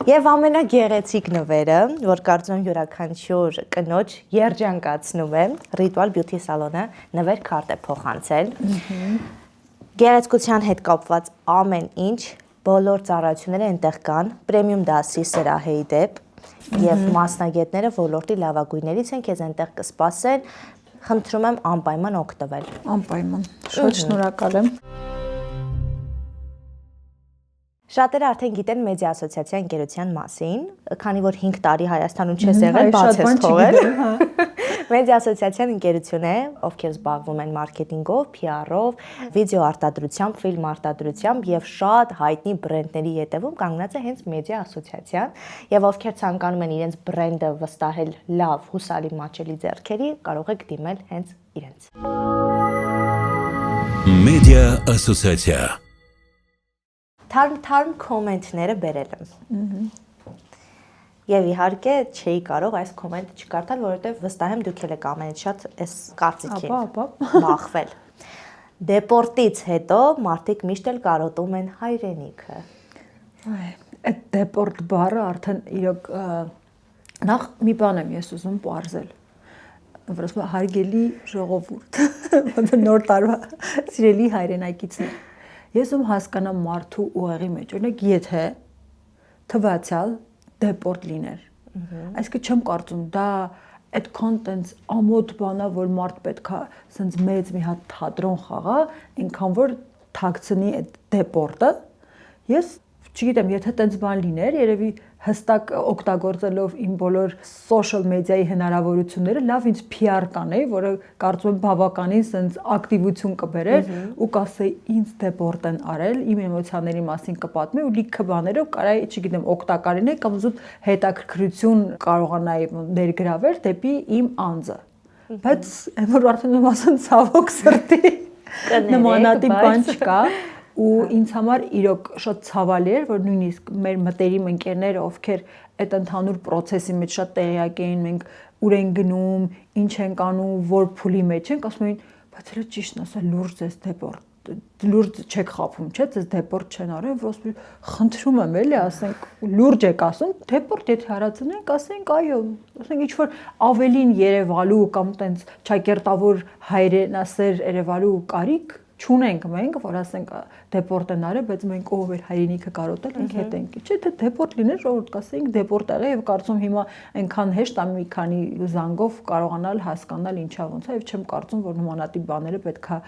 [SPEAKER 3] Եվ ամենագեղեցիկ նվերը, որ կարծում եմ յուրաքանչյուր կնոջ երջանկացնում է, Ritual Beauty Salon-ը նվեր քարտ է փոխանցել։ Գեղեցկության հետ կապված ամեն ինչ, բոլոր ծառայությունները այնտեղ կան, պրեմիում դասի սրահեի դեպ եւ մասնագետները ոլորտի լավագույններից են, քեզ այնտեղ կսպասեն, խնդրում եմ անպայման օգտվել։
[SPEAKER 1] Անպայման։ Շատ շնորհակալ եմ։
[SPEAKER 3] Շատերը արդեն գիտեն մեդիա ասոցիացիա ընկերության մասին, քանի որ 5 տարի Հայաստանում չես եղել, բաց ես թողել։ Մեդիա ասոցիացիան ընկերություն է, ովքեր զբաղվում են մարքեթինգով, PR-ով, վիդեո արտադրությամբ, ֆիլմ արտադրությամբ եւ շատ հայտնի բրենդների ետևում կանգնած է հենց մեդիա ասոցիացիան, եւ ովքեր ցանկանում են իրենց բրենդը վստահել լավ, հուսալի մաչելի ձեռքերի, կարող եք դիմել հենց իրենց։
[SPEAKER 4] Մեդիա ասոցիացիա
[SPEAKER 3] Թարմ կոմենտները բերել եմ։ Եվ իհարկե չէի կարող այս կոմենտը չկարդալ, որովհետև վստահ եմ դուք եք ամենից շատ այս կարծիքին բախվել։ Դեպորտից հետո մարդիկ միշտ էլ կարոտում են հայրենիքը։
[SPEAKER 1] Այդ դեպորտ բառը արդեն իրոք նախ մի բան եմ ես ուզում պարզել։ Որովհետև հարգելի ժողովուրդ, ոնց նոր տարվա սիրելի հայրենակիցներ։ Ես ում հասկանամ մարդու ուղեղի մեջ, օրինակ եթե թվացյալ դեպորտ լիներ, այսինքն չեմ կարծում դա այդքան տենց ամոթ բանա, որ մարդ պետքա սենց մեծ մի հատ թատրոն խաղա, այնքան որ թաքցնի այդ դեպորտը, ես չգիտեմ, եթե տենց բան լիներ, երևի հստակ օգտագործելով իմ բոլոր social մեդիայի հնարավորությունները, լավ ինձ PR կանեի, որը կարծում եմ բավականին սենց ակտիվություն կբերեր ու կասեի ինձ դեպորտ են արել, իմ էմոցիաների մասին կպատմի ու լիքը բաներով կարայի, չգիտեմ, օգտակար լինեի կամ զուտ հետաքրքրություն կարողանայի ներգրավել դեպի իմ անձը։ Բայց որ արդեն եմ ասում ցավոք սրտի նմանատիպ բան չկա։ Ու ինձ համար իրոք շատ ցավալի էր, որ նույնիսկ մեր մտերիմ ընկերները, ովքեր այդ ընդհանուր process-ի մեջ շատ տեղյակ էին, մենք ուր են գնում, ինչ ենք անում, որ փուլի մեջ ենք, ասում էին, բայց հələ ճիշտն ասա, լուրջ ես դեպորտ, լուրջ չեք խափում, չէ՞, ձեզ դեպորտ չեն արել, որ ասում խնդրում եմ էլի, ասենք, լուրջ եք ասում, դեպորտ եթե հարածնենք, ասենք, այո, ասենք ինչ որ ավելին երևալու կամ տենց ճակերտավոր հայրենասեր երևալու կարիք չունենք մենք, որ ասենք դեպորտ են արել, բայց մենք ով էր հայրենիքը կարոտել, ենք հետ ենք։ Չէ՞ թե դեպորտ լիներ, ժողովուրդ կասեինք դեպորտ եղե եւ կարծում հիմա այնքան հեշտ է մի քանի զանգով կարողանալ հասկանալ ինչա ոնց է եւ չեմ կարծում, որ նմանատիպ բաները պետքա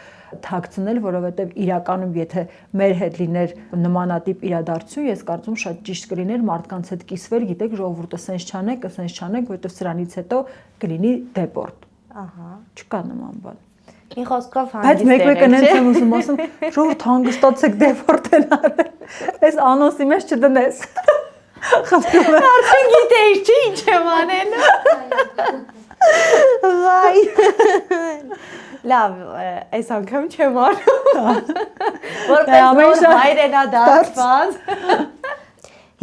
[SPEAKER 1] թաքցնել, որովհետեւ իրականում եթե մեր հետ լիներ նմանատիպ իրադարձություն, ես կարծում շատ ճիշտ կլիներ մարդկանց հետ կիսվել, գիտեք, ժողովուրդը սենց չանեք, որովհետեւ սրանից հետո կլինի դեպորտ։ Ահա, չկա նման բան։
[SPEAKER 3] Մի խոսքով
[SPEAKER 1] բայց մեկ-մեկը նենց եմ ուզում ասում, ժողովուրդ հանգստացեք դեպորտ են արել, այս անոնսի մեջ չդնես։
[SPEAKER 3] Արդեն գիտեի, չի ինչ եմ անել։ Վայ։ Լավ, այս անգամ չեմ անում։ Որպես հայրենադարձված։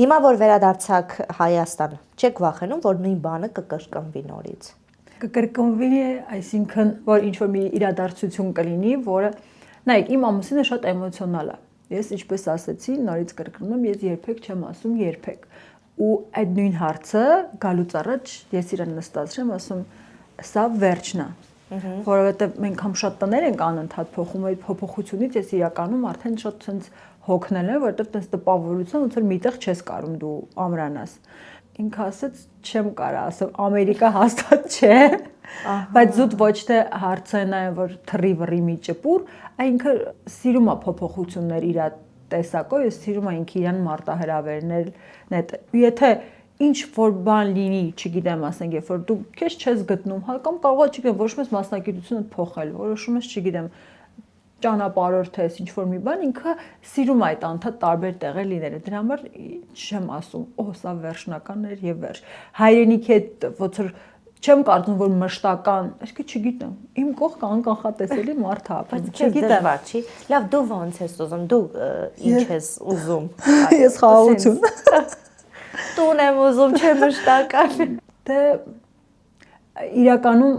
[SPEAKER 3] Հիմա որ վերադարձակ Հայաստան, չեք վախենում, որ նույն բանը կկրկնվի նորից։
[SPEAKER 1] Կկրկնվի, այսինքն, որ ինչ-որ մի իրադարձություն կլինի, որը, նայեք, իմ ամուսինը շատ էմոցիոնալ է։ Ես ինչպես ասեցի, նորից կրկնում եմ, ես երբեք չեմ ասում երբեք։ Ու այդ նույն հարցը գալուց առաջ ես իրան նստացրեմ, ասում, սա վերջն է։ Որովհետև մենք համ շատ տներ ենք անընդհատ փոխում, այդ փոփոխությունից ես իրականում արդեն շատ ցենց հոգնել եմ, որովհետև տես տպավորություն ոնց որ միտեղ չես կարում դու ամրանաս։ Ինքը ասեց, չեմ կարա ասեմ, Ամերիկա հաստատ չէ, բայց զուտ ոչ թե հարցը նա է, որ թռի վռի մի ճպուր, այ ինքը սիրում է փոփոխություններ իր տեսակով, ես սիրում եմ ինքը իրան մարտահրավերներ, եթե ինչ որ բան լինի, չգիտեմ, ասենք, երբ որ դու քեզ չես գտնում, հա կամ կարող է, չգիտեմ, որոշում ես մասնագիտությունը փոխել, որոշում ես, չգիտեմ, ճանապարհորդես, ինչ որ մի բան, ինքը սիրում է այդ անդադ տարբեր տեղեր լինելը։ Դրա համար չեմ ասում, սա վերջնական էր եւ վերջ։ Հայրենիքի հետ ոնց որ չեմ կարծում, որ մշտական, այսինքն չգիտեմ, իմ կողքը անկանխատեսելի մարդ է,
[SPEAKER 3] բայց չգիտեմ, չի։ Լավ, դու ո՞նց ես ուզում, դու ինչ ես ուզում։
[SPEAKER 1] Ես խաղաղություն։
[SPEAKER 3] Տուն եմ ուզում, չէ մշտական։
[SPEAKER 1] Դե իրականում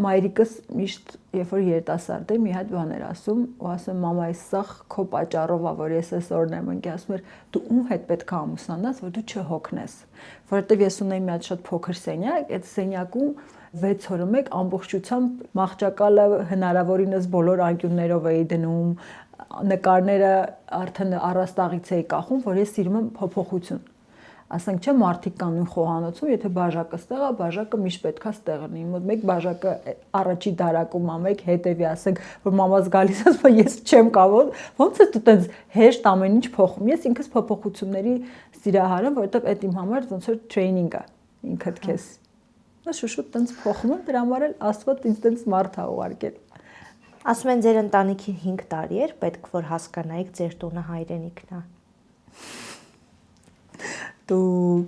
[SPEAKER 1] մայրիկս միշտ երբ որ երիտասարդ է մի հատ բան էր ասում ու ասում մամա այս սա քո պատճառով է որ ես այսօրն եմ ընկել ասում էր դու ում հետ պետք է ամուսնանաս որ դու չհոգնես որովհետև ես ունեի մի հատ շատ փոքր սենյակ այդ սենյակում 6 օրը մեկ ամբողջությամբ մահճակալը հնարավորինս բոլոր անկյուններով էի դնում նկարները արդեն առաստաղից էի կախում որ ես սիրում եմ փոփոխություն ասենք չէ մարդիկ կան նույն խոհանոցում, եթե բաժակը ստեղ է, բաժակը միշտ պետքա ստեղ լինի։ Մոտ մեկ բաժակը առաջի դարակում ա, մեկ հետևի, ասենք, որ մամաս գալիս է, ասում ես չեմ կարող, ո՞նց է դու տենց հեշտ ամեն ինչ փոխում։ Ես ինքս փոփոխությունների սիրահար եմ, որովհետև այդ իմ համար ոնց որ տրեյնինգ է, ինքդ քեզ։ Ես շուշուտ տենց փոխում եմ, դրա համար էլ Աստված ինձ տենց մարդ ա ուղարկել։
[SPEAKER 3] Ասում են ձեր ընտանիքին 5 տարի էր, պետք որ հասկանայիք ձեր տունը հայրենիքն է։
[SPEAKER 1] Դու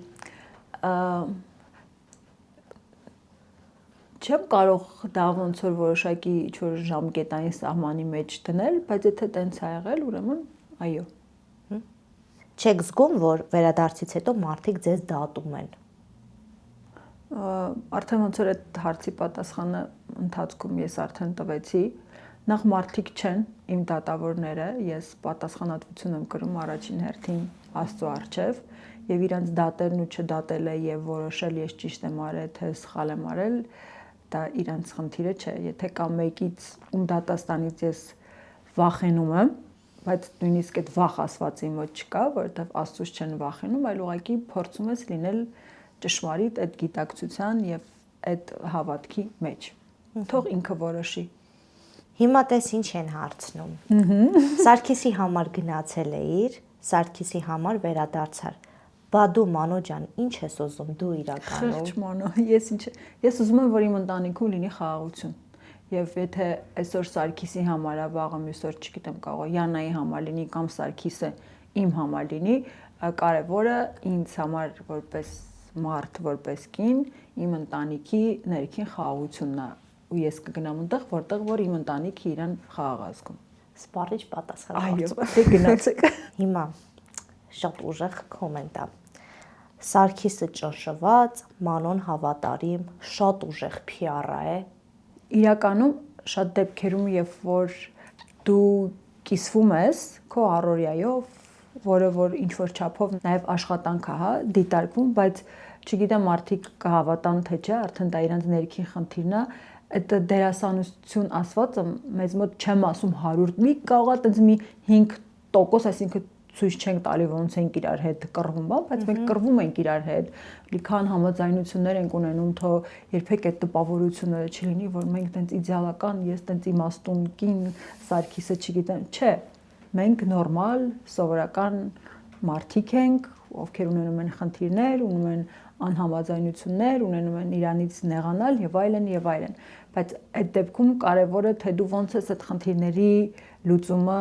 [SPEAKER 1] չեմ կարող դա ոնց որ որոշակի ինչ-որ ժամկետային սահմանի մեջ դնել, բայց եթե տենց ա եղել, ուրեմն այո։
[SPEAKER 3] Չեք զգում, որ վերադարձից հետո մարդիկ ձեզ դատում են։
[SPEAKER 1] Արդեն ոնց որ այդ հարցի պատասխանը ընթացքում ես արդեն տվեցի, նախ մարդիկ չեն իմ դատավորները, ես պատասխանատվություն եմ կրում առաջին հերթին Աստծո առջև եւ իրանց դատելն ու չդատելը եւ որոշել ես ճիշտ եմ արել թե սխալ եմ արել դա իրանց խնդիրը չէ եթե կա մեկից ում դատաստանից ես վախենում եմ բայց նույնիսկ այդ վախ ասվածին ոչ չկա որովհետեւ Աստծուց չեն վախենում այլ ուղղակի փորձում ես լինել ճշմարիտ այդ գիտակցության եւ այդ հավատքի մեջ թող ինքը որոշի
[SPEAKER 3] Հիմա տես ինչ են հարցնում Սարգիսի համար գնացել էիր Սարգիսի համար վերադարձար Բա դու Մանո ջան, ինչ ես ուզում դու իրականում։
[SPEAKER 1] Խեղճ Մանո, ես ուզում եմ, որ իմ ընտանիքում լինի խաղաղություն։ Եվ եթե այսօր Սարգիսի համար է, վաղը մյուս օր, չգիտեմ, կարող է Յանայի համար լինի կամ Սարգիսը իմ համար լինի, կարևորը ինձ համար որպես մարդ, որպես կին, իմ ընտանիքի ներքին խաղաղությունն է։ Ու ես կգնամ այնտեղ, որտեղ որ իմ ընտանիքը իրան խաղաղ ազգում։
[SPEAKER 3] Սպառիչ պատասխան։
[SPEAKER 1] Այո, դե գնացեք։
[SPEAKER 3] Հիմա շատ ուժեղ կոմենտ է։ Սարգիսը ճնշված, Մանոն հավատարիմ, շատ ուժեղ PR է։
[SPEAKER 1] Իրականում շատ դեպքերում, երբ որ դու կիսվում ես քո առօրյայով, որը որ ինչ որ չափով նաև աշխատանք է, հա, դիտարկվում, բայց չգիտեմ մարդիկ կհավատան թե չէ, արդեն դա իրենց ներքին խնդիրն է, այդ դերասանություն ասվածը մեզ մոտ չեմ ասում 100, մի կարող է տենց մի 5%, այսինքն ցույց չենք տալի ոնց ենք իրար հետ կռվում, բայց մենք կռվում ենք իրար հետ, լիքան համաձայնություններ ենք ունենում, թո երբեք այդ տպավորությունը չլինի, որ մենք տենց իդեալական, ես տենց իմաստուն կին, Սարգիսը չգիտեմ, չէ, մենք նորմալ, սովորական մարդիկ ենք, ովքեր ունենում են խնդիրներ, ունում են անհամաձայնություններ, ունենում են իրանից նեղանալ եւ այլն, բայց այդ դեպքում կարևորը թե դու ոնց ես այդ խնդիրների լուծումը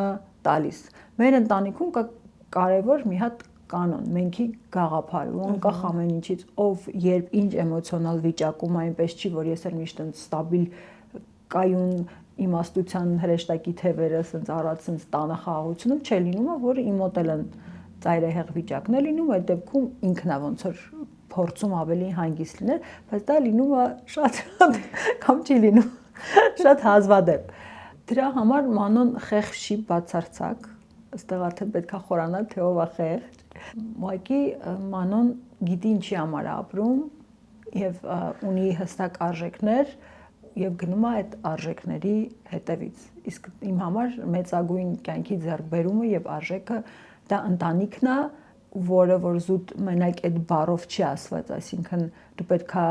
[SPEAKER 1] տալիս։ Մեր ընտանիքում կա կարևոր մի հատ կանոն, մենքի գաղափար, ու անկախ ամեն ինչից, ով երբ ինչ էմոցիոնալ վիճակում, այնպես չի, որ ես էլ միշտ ստաբիլ կայուն իմաստության հրեշտակի թևերը ասենց առած ասենց տանը խաղաղությունում չէ լինում, որ իմ մոտ էլ են ծայրահեղ վիճակներ լինում, այդ դեպքում ինքն է ոնց որ փորձում ավելի հանգիստ լինել, բայց դա լինում է շատ կամ չի լինում, շատ հազվադեպ։ Դրա համար Մանոն խեղճ չի բացարձակ, այստեղ արդեն պետքա խորանալ, թե ով է խեղճ։ Ուղղակի Մանոն գիտի ինչի համար է ապրում եւ ունի հստակ արժեքներ եւ գնում է այդ արժեքների հետևից։ Իսկ իմ համար մեծագույն կյանքի ձեռքբերումը եւ արժեքը դա ընտանիքն է, որը որ զուտ մենակ այդ բառով չի ասված, այսինքն դու պետքա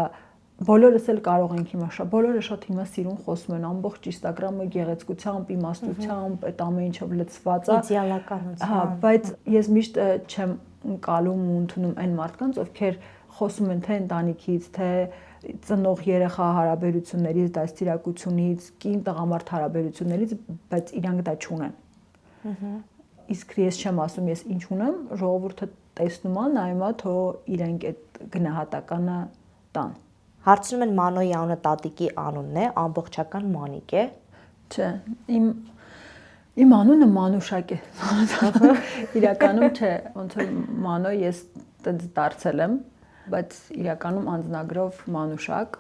[SPEAKER 1] բոլորս էլ կարող ենք հիմա բոլորը շատ հիմա սիրուն խոսում են ամբողջ Instagram-ը գեղեցկությամբ, իմաստությամբ, այդ ամեն ինչով լցված է։
[SPEAKER 3] Իդեալականություն։
[SPEAKER 1] Հա, բայց ես միշտ չեմ ընկալում ու ընդունում այն մարդկանց, ովքեր խոսում են թե ընտանիքից, թե ծնող երեխա հարաբերություններից, դաստիարակությունից, կին տղամարդ հարաբերություններից, բայց իրանք դա չունեն։ Իսկ ես չեմ ասում ես ինչ ունեմ, ժողովուրդը տեսնում է, նայում է, թե իրենք այդ գնահատականը տան։
[SPEAKER 3] Հարցնում են Մանոյի անունը տատիկի անունն է, ամբողջական Մանիկ է։
[SPEAKER 1] Չէ, իմ անունը Մանուշակ է։ Իրականում չէ, ոնց որ Մանո ես տենց դարձել եմ, բայց իրականում անձնագրով Մանուշակ։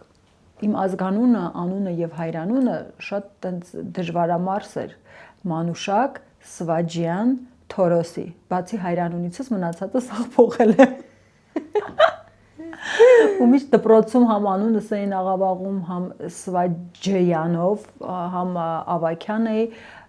[SPEAKER 1] Իմ ազգանունը, անունը եւ հայրանունը շատ տենց դժվարամարս էր։ Մանուշակ Սվաջյան Թորոսի, բացի հայրանունիցս մնացածը սաղ փոխել եմ։ Ու միշտ դպրոցում համ անունս էին աղավաղում, համ Սվաջյանով, համ Ավակյան էի,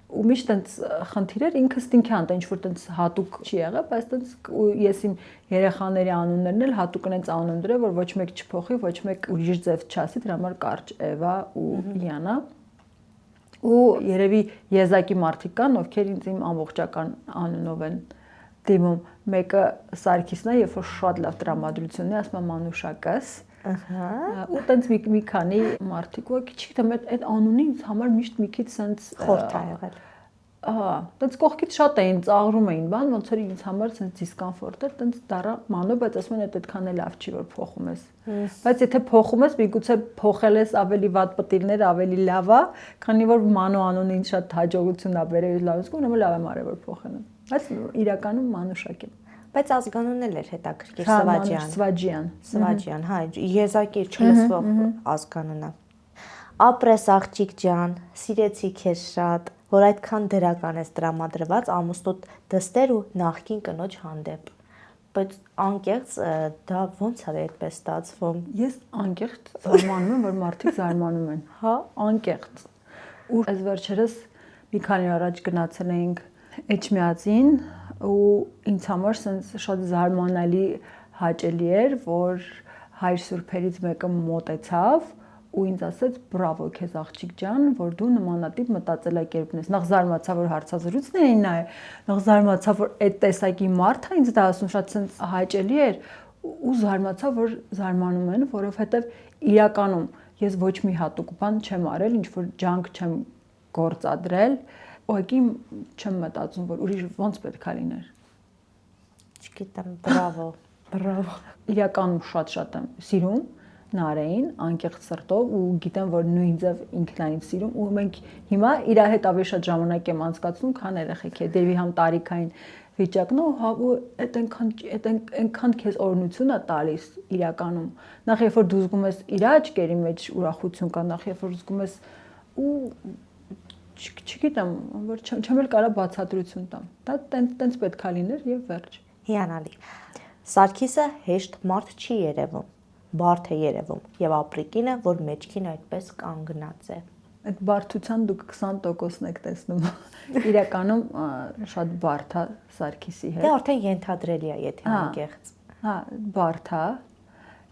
[SPEAKER 1] ու միշտ տենց խնդիրեր ինքս ինքան, ինչ որ տենց հատուկ չի եղել, բայց տենց ես իմ երեխաների անուններն էլ հատուկ են անուն եմ դրել, որ ոչ մեկ չփոխի, ոչ մեկ ուրիշ ձև չասի, դրա համար կարճ Էվա ու Յանա։ Ու երևի եզակի մարդիկ կան, ովքեր ինձ իմ ամբողջական անունով են դիմում։ Մեկը Սարգիսն է, երբ որ շատ լավ տրամադրություն է, ասում է Մանուշակս։ Ու տենց մի քանի մարդիկ, ու չգիտեմ, այդ անունը ինձ համար միշտ մի քիչ սենց
[SPEAKER 3] խորթ է եղել։
[SPEAKER 1] Ահա, տենց կողքից շատ էին ծաղրում էին, բան, ոնց որ ինձ համար սենց դիսկոմֆորտ է, տենց դառա Մանո, բայց ասում են այդքան էլ լավ չի որ փոխում ես։ Բայց եթե փոխում ես, միգուցե փոխել ես ավելի վատ պատիլներ, ավելի լավ է, քանի որ Մանո անունը ինձ շատ հաջողություն է բերել լավ զգում, ուրեմն լավ եմ արել որ փոխել եմ։ Բայց իրականում Մանուշակ եմ։
[SPEAKER 3] Բայց ազգանունն էլ էր հետաքրքիր Սվաջյան։
[SPEAKER 1] Սվաջյան,
[SPEAKER 3] հա, եզակի չլսվող ազգանունը։ Ապրես աղջիկ ջան, սիրեցի քեզ շատ, որ այդքան դրական ես տրամադրված ամուսնուդ դստեր ու նախկին կնոջ հանդեպ։ Բայց անկեղծ դա ոնց է այդպես ստացվում։
[SPEAKER 1] Ես անկեղծ զարմանում եմ, որ մարդիկ զարմանում են, հա, անկեղծ։ Ու այս վերջերս մի քանի օր առաջ գնացել էինք Էջմիածին ու ինձ համար սենց շատ զարմանալի հաճելի էր, որ հայր սուրբերից մեկը մոտեցավ ու ինձ ասեց բրավո քեզ աղջիկ ջան, որ դու նմանատիպ մտածելակերպ ես։ Նախ զարմացա, որ հարցազրույցն էին նայել, նախ զարմացա, որ այդ տեսակի մարդ է ինձ դա ասում, շատ սենց հաճելի էր ու զարմացա, որ զարմանում են, որովհետև իրականում ես ոչ մի հատուկ բան չեմ արել, ինչ որ ջանք չեմ գործադրել, ուղղակի չեմ մտածում, որ ուրիշ ոնց պետք է լիներ։
[SPEAKER 3] Չգիտեմ, բրավո։
[SPEAKER 1] Իրականում շատ եմ սիրում Նարեին, անկեղծ սրտով ու գիտեմ, որ նույն ձև ինքն է ինձ սիրում ու մենք հիմա իր հետ ավելի շատ ժամանակ եմ անցկացնում, քան երեխեք է, դերվի համ տարիքային վիճակն ու հա ու այդ այնքան քեզ օրհնություն է տալիս իրականում։ Նախ երբ որ դու զգում ես իր աչքերի մեջ ուրախություն կա, նախ երբ որ զգում ես ու չգիտեմ, որ չեմ էլ կարա բացատրություն տամ։ Դա տենց պետք է լիներ եւ վերջ։
[SPEAKER 3] Հիանալի։ Սարգիսը հեշտ մարդ չի երևում, բարդ է երևում եւ Ապրիկինը, որ մեջքին այդպես կանգնած է։
[SPEAKER 1] Այդ բարդության դուք 20%-ն եք տեսնում։ Իրականում շատ բարդ է Սարգիսի հետ։
[SPEAKER 3] Դա արդեն ենթադրելի է, եթե անկեղծ։
[SPEAKER 1] Հա, բարդ է։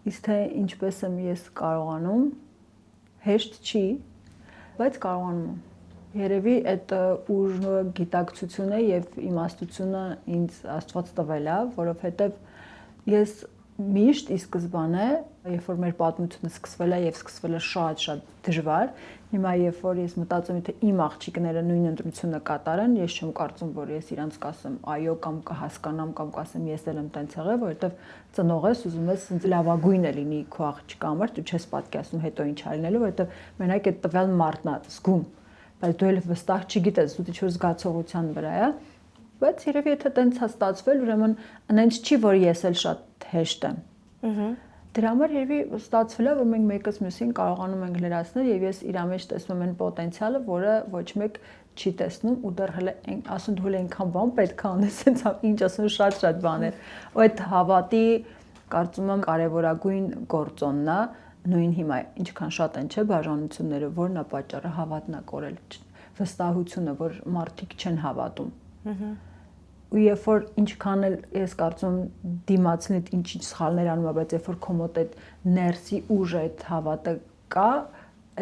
[SPEAKER 1] Իսկ թե ինչպես եմ ես կարողանում, հեշտ չի, բայց կարողանում եմ։ Երևի այդ ուժը, գիտակցությունը եւ իմաստությունը ինձ Աստված տվել է, որովհետեւ ես միշտ ի սկզբանե, երբ որ մեր պատմությունը սկսվել է եւ սկսվել է շատ դժվար, հիմա երբ որ ես մտածում եմ թե իմ աղջիկները նույն ընտրությունը կատարեն, ես չեմ կարծում, որ ես իրանց կասեմ այո կամ կհասկանամ կամ կասեմ ես էլ եմ տենց եղել, որովհետեւ ծնող ես ուզում ես ինձ լավագույնը լինի քո աղջկա համար, դու չես պատկերացնում հետո ինչ արինելու, որովհետեւ մենակ այդ տվյալ մարդն է զգում, բայց դու էլ վստահ չգիտես, դու ինչ-որ զգացողության վրա է, բայց երևի եթե տենց է ստացվել, ուրեմն այնց չի, որ ես էլ շատ հեշտ եմ։ Դրա համար երևի ստացվել է, որ մենք մեկս մյուսին կարողանում ենք լրացնել եւ ես իր մեջ տեսնում եմ այն պոտենցիալը, որը ոչ մեկ չի տեսնում ու դեռ հələ ասում դու հələ այնքան բան պետք է անես, հենց ինչ ասում շատ բաներ։ Ու այդ հավատի կարծում եմ կարևորագույն գործոնն է, նույն հիմա ինչքան շատ են չէ բաժանությունները, որն է պատճառը հավատն է կորել, վստահությունը, որ մարդիկ չեն հավատում։ Ու երբ որ ինչքան էլ ես կարծում դիմացին այդ ինչ սխալներ անում, բայց երբ որ քո մոտ այդ ներսի ուժը, այդ հավատը կա,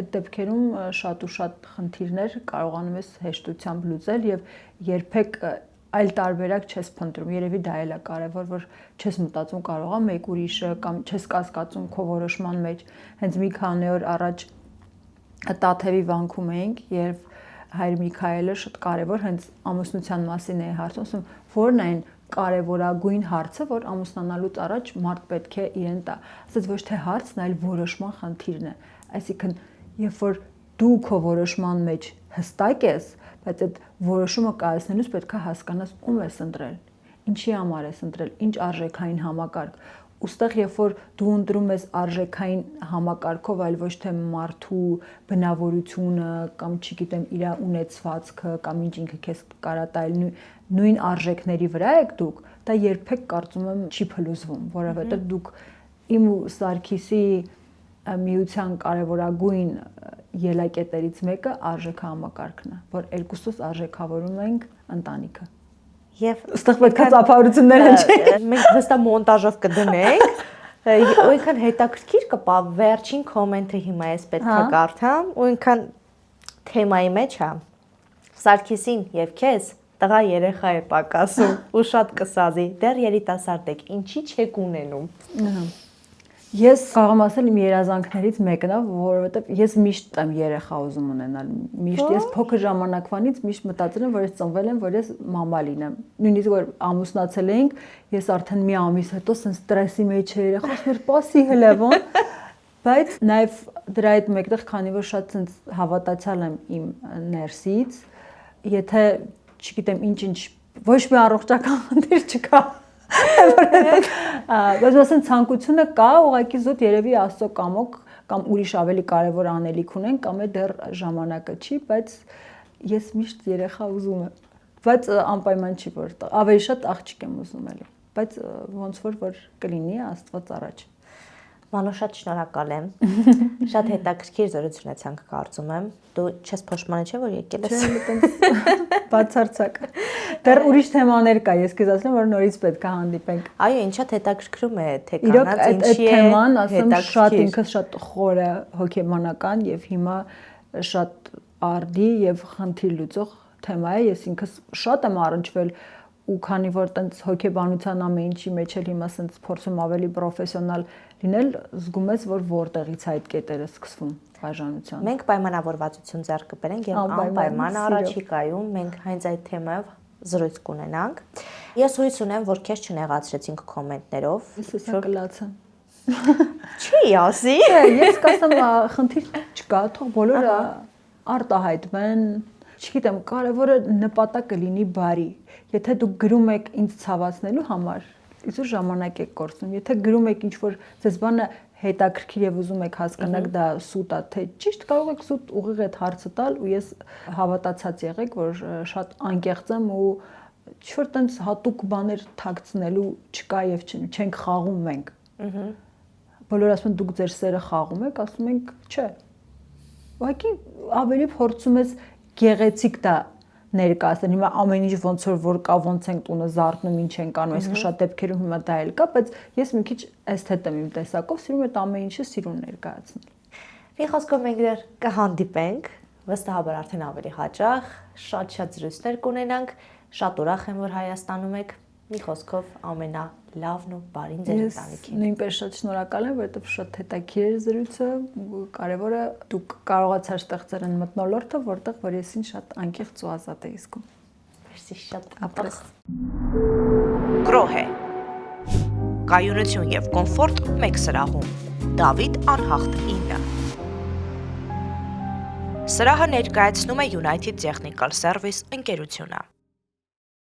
[SPEAKER 1] այդ դեպքերում շատ ու շատ խնդիրներ կարողանում ես հեշտությամբ լուծել եւ երբեք այլ տարբերակ չես փնտրում։ Երևի դա էլ է կարևոր, որ չես մտածում կարողա մեկ ուրիշը կամ չես կասկածում քո որոշման մեջ։ Հենց մի քանի օր առաջ Տաթևի վանքում էինք, երբ Հայր Միքայելը շատ կարևոր հենց ամուսնության մասին է հարցում, ասում որն է այն կարևորագույն հարցը, որ ամուսնանալուց առաջ մարդ պետք է իրեն տա։ Ասած ոչ թե հարցն, այլ որոշման խնդիրն է։ Այսինքն, երբ որ դու քո որոշման մեջ հստակ ես, բայց այդ որոշումը կայացնելուց պետք է հասկանաս ում ես ընտրել, ինչի համար ես ընտրել, ինչ արժեքային համակարգ։ Ոստեղ երբ որ դու ընտրում ես արժեքային համակարգով, այլ ոչ թե մարդու բնավորությունը կամ չգիտեմ իր ունեցվածքը կամ ինչ ինքը քեզ կարա տալ նույն արժեքների վրա եք դուք, դա երբեք կարծում եմ չի փլուզվում, որովհետև դուք իմ ու Սարգիսի միության կարևորագույն ելակետերից մեկը արժեքահամակարգն է, որ երկուսս արժեքավորում ենք ընտանիքը։
[SPEAKER 3] Եվ
[SPEAKER 1] այստեղ պետք է ծափարություններ հնչեն։
[SPEAKER 3] Մենք հստակ մոնտաժով կդնենք։ Ու ինքան հետաքրքիր կպա վերջին կոմենտը հիմա ես պետք է կարդամ, ու ինքան թեմայի մեջ է։ Սարգիսին եւ քեզ տղա երեխա է պակասում ու շատ կսազի։ Դեռ երիտասարդ եք, ինչի չեք ունենում։
[SPEAKER 1] Ես կարող եմ ասել իմ երազանքներից մեկն է, որովհետև ես միշտ եմ երեխա ուզում ունենալ։ Միշտ ես փոքր ժամանակվանից միշտ մտածել եմ, որ ես ծնվել եմ, որ ես մամա լինեմ։ Նույնիսկ որ ամուսնացել էինք, ես արդեն մի ամիս հետո սենց ստրեսի մեջ էի, երեխաս մեր պասի հելևոն։ Բայց նաև դրա հետ մեկտեղ, քանի որ շատ սենց հավատացյալ եմ իմ ներսից, եթե չգիտեմ ինչ ոչ մի առողջական խնդիր չկա, բայց ասեն ցանկությունը կա, ուղղակի զուտ երևի Աստծո կամոք կամ ուրիշ ավելի կարևոր անելիք ունեն կամ է դեռ ժամանակը չի, բայց ես միշտ երեխա ուզում եմ, բայց անպայման չի որ ավելի շատ աղջիկ եմ ուզում էլի, բայց ոնց որ կլինի Աստված առաջ։
[SPEAKER 3] Մանո շատ շնորհակալ եմ։ Շատ հետաքրքիր զրույց ունեցանք, կարծում եմ։ Դու չես փոշմանը չէ, որ եկել ես։
[SPEAKER 1] Չէ, բացարձակ։ Դեռ ուրիշ թեմաներ կա, ես քեզ ասեմ, որ նորից պետք է հանդիպենք։
[SPEAKER 3] Այո, ինչա հետաքրքրում է թե
[SPEAKER 1] Իրոք
[SPEAKER 3] կանանց
[SPEAKER 1] այդ
[SPEAKER 3] ինչի է
[SPEAKER 1] թեման, ասեմ, շատ
[SPEAKER 3] հետաքրքիր։
[SPEAKER 1] ինքս շատ խոր է հոգեբանական եւ հիմա շատ արդի եւ խնդիր լուծող թեմա է։ Ես ինքս շատ եմ առնչվել ու քանի որ տենց հոգեբանության ամեն ինչի մեջ էլ հիմա սենց փորձում ավելի պրոֆեսիոնալ լինել, զգում ես, որ որտեղից այդ կետերը սկսվում բաժանության։
[SPEAKER 3] Մենք պայմանավորվածություն ձեռք կբերենք եւ անպայման առաջիկայում մենք հենց այդ թեմայով զրույց կունենանք։ Ես հույս ունեմ, որ քեզ չնեղացրեցինք կոմենտներով։
[SPEAKER 1] Ես հեսա կլացեմ։
[SPEAKER 3] Չի ասի։
[SPEAKER 1] Ես կասեմ, խնդիր չկա, թող բոլորը արտահայտվեն։ Չգիտեմ, կարևորը նպատակը լինի բարի։ Եթե դուք գրում եք ինձ ցավացնելու համար, իզուր ժամանակ եք կորցնում։ Եթե գրում եք ինչ-որ ձեզ բանը հետաքրքիր եւ ուզում եք հասկանալ դա սուտ է, թե ճիշտ, կարող եք սուտ ուղիղ այդ հարցը տալ ու ես հավատացած եղեք, որ շատ անկեղծ եմ ու ինչ-որ տենց հատուկ բաներ թաքցնելու չկա եւ չենք խաղում մենք։ Բոլորը ասում են դուք ձեր սերը խաղում եք, ասում ենք չէ։ Ուղղակի ավելի փորձում ես գեղեցիկ դա ներկայացնել։ Հիմա ամեն ինչ ոնց որ կա, ոնց են տունը զարթնում, ինչ են կանում, այսինքն շատ դեպքերում հիմա դա էլ կա, բայց ես մի քիչ էսթետ եմ իմ տեսակով, սիրում եմ այդ ամեն ինչը սիրուն ներկայացնել։
[SPEAKER 3] Մի խոսքով մենք դեռ կհանդիպենք, վստահաբար արդեն ավելի հաճախ, շատ զրույցներ կունենանք, շատ ուրախ եմ, որ Հայաստանում եք։ Մի խոսքով լավն ու բարին ձեր
[SPEAKER 1] Ես
[SPEAKER 3] ընտանիքին։
[SPEAKER 1] նույնպես շատ շնորհակալ եմ, որովհետև շատ հետաքրքիր էր զրույցը, կարևորը դուք կարողացար ստեղծել այն մթնոլորտը, որտեղ որ ես ինձ շատ անկեղծ ու ազատ եմ զգում։
[SPEAKER 3] Մերսի շատ
[SPEAKER 1] Ապրես։
[SPEAKER 2] Գրոհե կայունություն եւ կոմֆորտ մեկ սրահում Դավիթ Անհախտ 9 Սրահը ներկայացնում է United Technical Service ընկերությունը